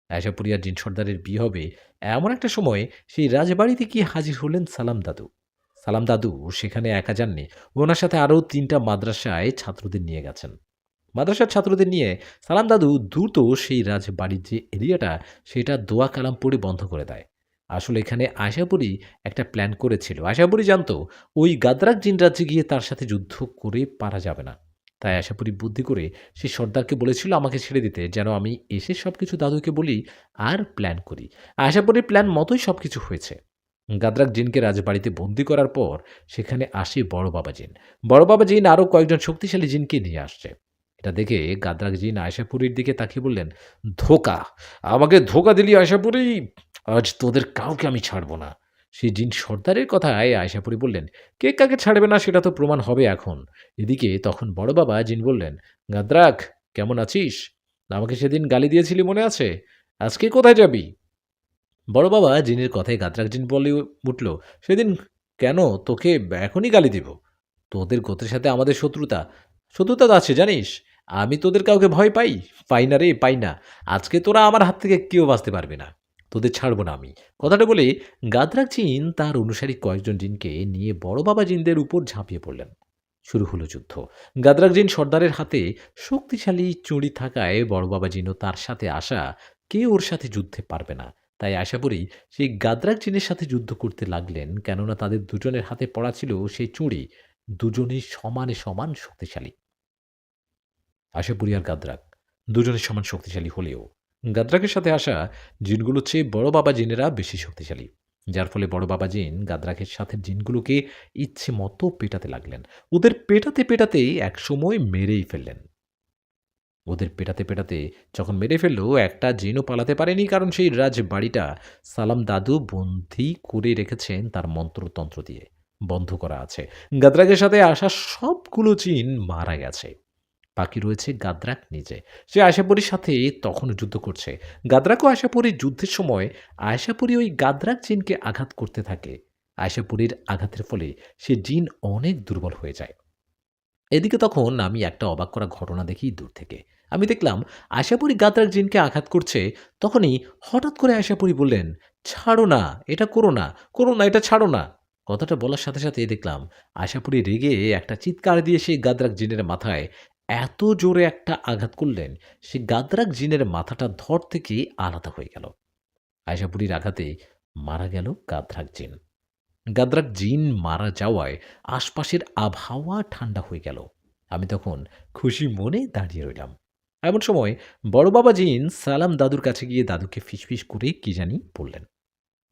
আয়শাপুরী আর জিন সর্দারের বিয়ে হবে এমন একটা সময় সেই রাজবাড়িতে গিয়ে হাজির হলেন সালাম দাদু। সালাম দাদু সেখানে একা যাননি। ওনার সাথে আরও ৩টা মাদ্রাসায় ছাত্রদের নিয়ে গেছেন। মাদ্রাসার ছাত্রদের নিয়ে সালাম দাদু দ্রুত সেই রাজবাড়ির যে এরিয়াটা, সেটা দোয়া কালাম পড়ে বন্ধ করে দেয়। আসলে এখানে আশাপুরী একটা প্ল্যান করেছিল। আশাপুরী জানতো ওই গাদরাক জিন রাজ্যে গিয়ে তার সাথে যুদ্ধ করে পারা যাবে না। তাই আশাপুরী বুদ্ধি করে সেই সর্দারকে বলেছিল আমাকে ছেড়ে দিতে, যেন আমি এসে সবকিছু দাদুকে বলি আর প্ল্যান করি। আশাপুরীর প্ল্যান মতোই সবকিছু হয়েছে। গাদরাক জিনকে রাজবাড়িতে বন্দি করার পর সেখানে আসে বড় বাবা জিন। বড় বাবা জিন আরও কয়েকজন শক্তিশালী জিনকে নিয়ে আসছে। এটা দেখে গাদরাক জিন আয়শাপুরীর দিকে তাকিয়ে বললেন, ধোকা! আমাকে ধোকা দিলি আয়শাপুরী! আজ তোদের কাউকে আমি ছাড়ব না। সেই জিন সর্দারের কথায় আয়শাপুরী বললেন, কে কাকে ছাড়বে না সেটা তো প্রমাণ হবে এখন। এদিকে তখন বড় বাবা জিন বললেন, গাদরাক, কেমন আছিস? আমাকে সেদিন গালি দিয়েছিলি মনে আছে? আজকে কোথায় যাবি?" বড় বাবা জিনের কথায় গাত্রাক জিন বলে উঠল, "সেদিন কেন তোকে এখনই গালি দিব? তোদের গোত্রের সাথে আমাদের শত্রুতা। শত্রুতা তো আছে জানিস? আমি তোদের কাউকে ভয় পাই? পাই না রে, পাই না। আজকে তোরা আমার হাত থেকে কেউ বাঁচতে পারবে না। তোদের ছাড়ব না আমি।" কথাটা বলে গাদরাক জিন তার অনুসারী কয়েকজন জিনকে নিয়ে বড় বাবা জিনদের উপর ঝাঁপিয়ে পড়লেন। শুরু হলো যুদ্ধ। গাদরাক জিন সর্দারের হাতে শক্তিশালী চুড়ি থাকায় বড় বাবা জিনও তার সাথে আসা কেউ ওর সাথে যুদ্ধে পারবে না। তাই আশাপুরি সেই গাদরাক জিনের সাথে যুদ্ধ করতে লাগলেন, কেননা তাদের দুজনের হাতে পড়া ছিল সেই চুড়ি। দুজনেই সমানে সমান শক্তিশালী। আশাপুরি আর গাদরাক দুজনের সমান শক্তিশালী হলেও গাদরাকের সাথে আসা জিনগুলোর চেয়ে বড় বাবা জিনেরা বেশি শক্তিশালী। যার ফলে বড় বাবা জিন গাদরাকের সাথে জিনগুলোকে ইচ্ছে মতো পেটাতে লাগলেন। ওদের পেটাতে পেটাতে একসময় মেরেই ফেললেন। ওদের পেটাতে পেটাতে যখন মেরে ফেললো, একটা জিনও পালাতে পারেনি, কারণ সেই রাজবাড়িটা সালাম দাদু বন্দী করে রেখেছেন তার মন্ত্রতন্ত্র দিয়ে। বন্ধ করা আছে। গাদরাকের সাথে আসা সবগুলো জিন মারা গেছে। বাকি রয়েছে গাদরাক নিজে। সে আশাপুরীর সাথে তখনও যুদ্ধ করছে। গাদরাক ও আশাপুরীর যুদ্ধের সময় আশাপুরী ওই গাদরাক জিনকে আঘাত করতে থাকে। আশাপুরীর আঘাতের ফলে সে জিন অনেক দুর্বল হয়ে যায়। এদিকে তখন আমি একটা অবাক করা ঘটনা দেখি দূর থেকে। আমি দেখলাম আশাপুরী গাদরাক জিনকে আঘাত করছে। তখনই হঠাৎ করে আশাপুরী বললেন, "ছাড়ো না, এটা করো না, করো না, এটা ছাড়ো না।" কথাটা বলার সাথে সাথে দেখলাম আশাপুরী রেগে একটা চিৎকার দিয়ে সেই গাদরাক জিনের মাথায় এত জোরে একটা আঘাত করলেন, সে গাদরাক জিনের মাথাটা ধর থেকে আলাদা হয়ে গেল। আশাপুরীর আঘাতে মারা গেল গাদরাক জিন। গাদরাক জিন মারা যাওয়ায় আশপাশের আবহাওয়া ঠান্ডা হয়ে গেল। আমি তখন খুশি মনে দাঁড়িয়ে রইলাম। এমন সময় বড় বাবা জিন সালাম দাদুর কাছে গিয়ে দাদুকে ফিসফিস করে কি জানি বললেন।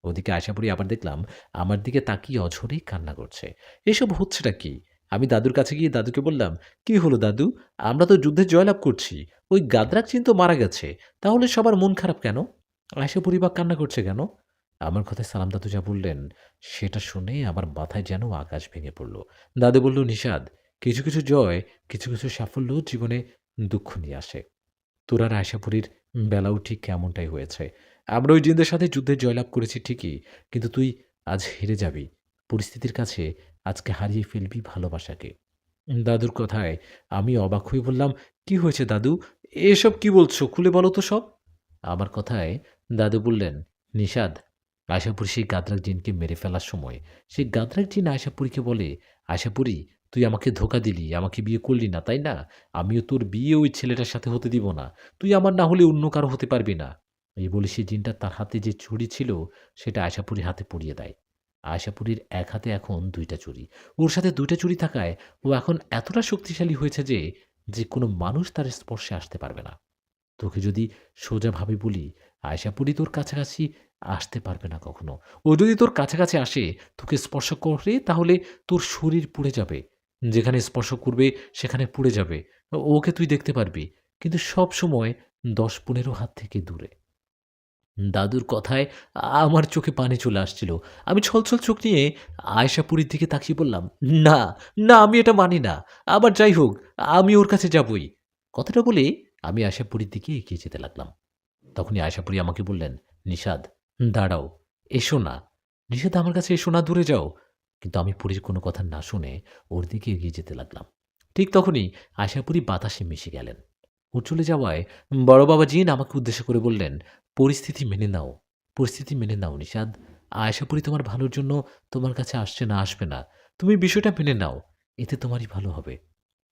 ওদিকে আশাপুরি আবার দেখলাম আমার দিকে তাকিয়ে অঝরে কান্না করছে। এসব হচ্ছেটা কি? আমি দাদুর কাছে গিয়ে দাদুকে বললাম, "কি হলো দাদু? আমরা তো যুদ্ধে জয়লাভ করছি। ওই গাদরাক জিন তো মারা গেছে। তাহলে সবার মন খারাপ কেন? আশাপুরি বা কান্না করছে কেন?" আমার কথায় সালাম দাদু যা বললেন, সেটা শুনে আমার মাথায় যেন আকাশ ভেঙে পড়ল। দাদু বলল, "নিষাদ, কিছু কিছু জয়, কিছু কিছু সাফল্য জীবনে দুঃখ নিয়ে আসে। তোর আর আশাপুরীর বেলাও ঠিক এমনটাই হয়েছে। আমরা ওই জিনদের সাথে যুদ্ধে জয়লাভ করেছি ঠিকই, কিন্তু তুই আজ হেরে যাবি। পরিস্থিতির কাছে আজকে হারিয়ে ফেলবি ভালোবাসাকে।" দাদুর কথায় আমি অবাক হয়ে বললাম, "কি হয়েছে দাদু? এসব কি বলছো? খুলে বলো তো সব।" আমার কথায় দাদু বললেন, "নিষাদ, আশাপুরী সেই গাদরাক জিনকে মেরে ফেলার সময় সেই গাদরাক জিন আশাপুরীকে বলে, 'আশাপুরী, তুই আমাকে ধোঁকা দিলি, আমাকে বিয়ে করলি না, তাই না? আমিও তোর বিয়ে ওই ছেলেটার সাথে হতে দিব না। তুই আমার না হলে অন্য কারো হতে পারবি না।' এই বলে সেই জিনটা তার হাতে যে ছুরি ছিল সেটা আশাপুরীর হাতে পরিয়ে দেয়। আশাপুরীর এক হাতে এখন ২টা চুড়ি। ওর সাথে ২টা চুড়ি থাকায় ও এখন এতটা শক্তিশালী হয়েছে যে, যে কোনো মানুষ তার স্পর্শে আসতে পারবে না। তোকে যদি সোজাভাবে বলি, আশাপুরী তোর কাছাকাছি আসতে পারবে না কখনো। ও যদি তোর কাছাকাছি আসে, তোকে স্পর্শ করে, তাহলে তোর শরীর পুড়ে যাবে। যেখানে স্পর্শ করবে সেখানে পুড়ে যাবে। ওকে তুই দেখতে পারবি, কিন্তু সবসময় ১০-১৫ হাত থেকে দূরে। দাদুর কথায় আমার চোখে পানি চলে আসছিল। আমি ছলছল চোখ নিয়ে আয়েশাপুরীর দিকে তাকিয়ে বললাম, "না, না, আমি এটা মানি না। আবার যাই হোক, আমি ওর কাছে যাবই।" কথাটা বলে আমি আয়েশাপুরীর দিকে এগিয়ে যেতে লাগলাম। তখনই আয়েশাপুরী আমাকে বললেন, "নিষাদ, দাঁড়াও, এসো না। নিষাদ, আমার কাছে এসো না, দূরে যাও।" কিন্তু আমি পুরীর কোনো কথা না শুনে ওর দিকে এগিয়ে যেতে লাগলাম। ঠিক তখনই আয়েশাপুরী বাতাসে মিশে গেলেন। ও চলে যাওয়ায় বড় বাবা জিন আমাকে উদ্দেশ্য করে বললেন, "পরিস্থিতি মেনে নাও, পরিস্থিতি মেনে নাও নিষাদ। আয়েশাপুরী তোমার ভালোর জন্য তোমার কাছে আসছে না, আসবে না। তুমি বিষয়টা মেনে নাও, এতে তোমারই ভালো হবে।"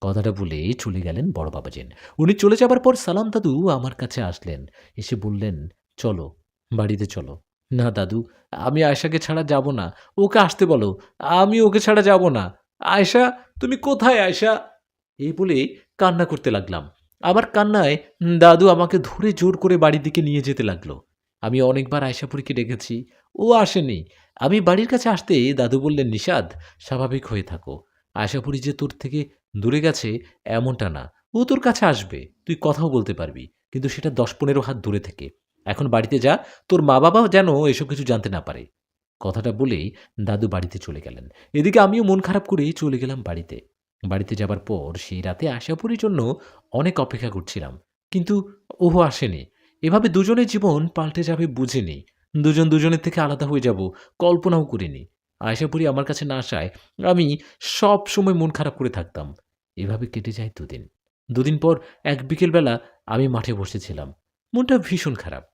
কথাটা বলে চলে গেলেন বড় বাবা জিন। উনি চলে যাবার পর সালাম দাদু আমার কাছে আসলেন। এসে বললেন, "চলো, বাড়িতে চলো।" "না দাদু, আমি আয়েশাকে ছাড়া যাব না। ওকে আসতে বলো। আমি ওকে ছাড়া যাব না। আয়েশা, তুমি কোথায় আয়েশা?" এই বলে কান্না করতে লাগলাম। আমার কান্নায় দাদু আমাকে ধরে জোর করে বাড়ির দিকে নিয়ে যেতে লাগলো। আমি অনেকবার আয়েশাপুরীকে ডেকেছি, ও আসেনি। আমি বাড়ির কাছে আসতে দাদু বললেন, "নিষাদ, স্বাভাবিক হয়ে থাকো। আয়েশাপুরী যে তোর থেকে দূরে গেছে এমনটা না। ও তোর কাছে আসবে। তুই কথাও বলতে পারবি। কিন্তু সেটা ১০-১৫ হাত দূরে থেকে। এখন বাড়িতে যা, তোর মা-বাবাও যেন এসব কিছু জানতে না পারে।" কথাটা বলেই দাদু বাড়িতে চলে গেলেন। এদিকে আমিও মন খারাপ করে চলে গেলাম বাড়িতে। বাড়িতে যাবার পর সেই রাতে আশাপুরীর জন্য অনেক অপেক্ষা করছিলাম, কিন্তু ও আসেনি। এভাবে দুজনের জীবন পাল্টে যাবে বুঝিনি। দুজন দুজনের থেকে আলাদা হয়ে যাব কল্পনাও করিনি। আশাপুরী আমার কাছে না আসায় আমি সব সময় মন খারাপ করে থাকতাম। এভাবে কেটে যায় দুদিন। দুদিন পর এক বিকেলবেলা আমি মাঠে বসেছিলাম, মনটা ভীষণ খারাপ।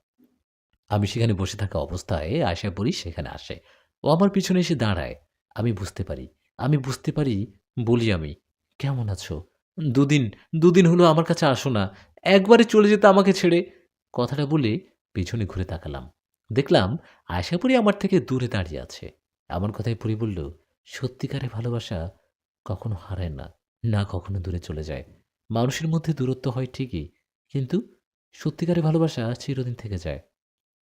আমি সেখানে বসে থাকা অবস্থায় আশাপুরী সেখানে আসে। ও আমার পিছনে এসে দাঁড়ায়। আমি বুঝতে পারি, আমি বুঝতে পারি, বলি আমি, "কেমন আছো? দুদিন, দুদিন হলো আমার কাছে আসো না। একবারে চলে যেতে আমাকে ছেড়ে।" কথাটা বলে পেছনে ঘুরে তাকালাম। দেখলাম আশাপুরী আমার থেকে দূরে দাঁড়িয়ে আছে। আমার কথায় পরি বলল, "সত্যিকারের ভালোবাসা কখনো হারায় না, না কখনো দূরে চলে যায়। মানুষের মধ্যে দূরত্ব হয় ঠিকই, কিন্তু সত্যিকারের ভালোবাসা চিরদিন থেকে যায়।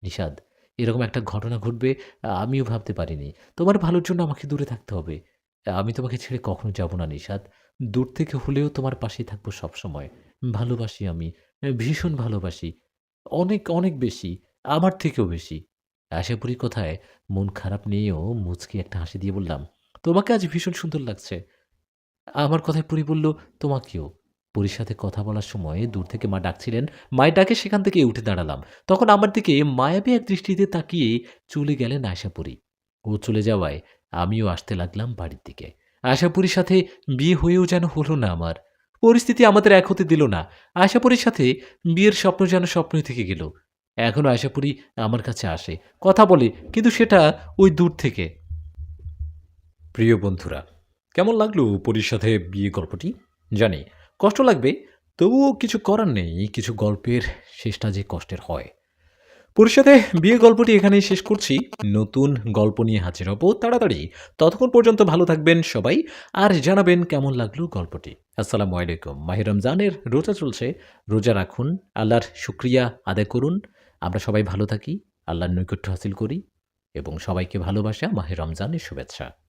নিশাদ, এরকম একটা ঘটনা ঘটবে আমিও ভাবতে পারিনি। তোমার ভালোর জন্য আমাকে দূরে থাকতে হবে। আমি তোমাকে ছেড়ে কখনো যাব না নিশাদ। দূর থেকে হলেও তোমার পাশেই থাকবো সবসময়। ভালোবাসি আমি, ভীষণ ভালোবাসি। অনেক, অনেক বেশি। আমার থেকেও বেশি।" আশাপুরীর কথায় মন খারাপ নিয়েও মুচকি একটা হাসি দিয়ে বললাম, "তোমাকে আজ ভীষণ সুন্দর লাগছে।" আমার কথায় পরি বলল, "তোমাকেও।" পরির সাথে কথা বলার সময় দূর থেকে মা ডাকছিলেন। মায়ের ডাকে সেখান থেকে উঠে দাঁড়ালাম। তখন আমার দিকে মায়াবী এক দৃষ্টিতে তাকিয়ে চলে গেলেন আশাপুরী। ও চলে যাওয়ায় আমিও আসতে লাগলাম বাড়ির দিকে। আশাপুরীর সাথে বিয়ে হয়েও যেন হলো না আমার। পরিস্থিতি আমাদের এক হতে দিল না। আশাপুরীর সাথে বিয়ের স্বপ্ন যেন স্বপ্নই থেকে গেল। এখনো আশাপুরী আমার কাছে আসে, কথা বলে, কিন্তু সেটা ওই দূর থেকে। প্রিয় বন্ধুরা, কেমন লাগলো পরীর সাথে বিয়ে গল্পটি? জানি কষ্ট লাগবে, তবুও কিছু করার নেই। কিছু গল্পের শেষটা যে কষ্টের হয়। পরীর সাথে বিয়ে গল্পটি এখানেই শেষ করছি। নতুন গল্প নিয়ে হাজির হব তাড়াতাড়ি। ততক্ষণ পর্যন্ত ভালো থাকবেন সবাই, আর জানাবেন কেমন লাগলো গল্পটি। আসসালামু আলাইকুম। মাহে রমজানের রোজা চলছে, রোজা রাখুন, আল্লাহর শুকরিয়া আদায় করুন। আমরা সবাই ভালো থাকি, আল্লাহর নৈকট্য হাসিল করি এবং সবাইকে ভালোবাসা, মাহে রমজানের শুভেচ্ছা।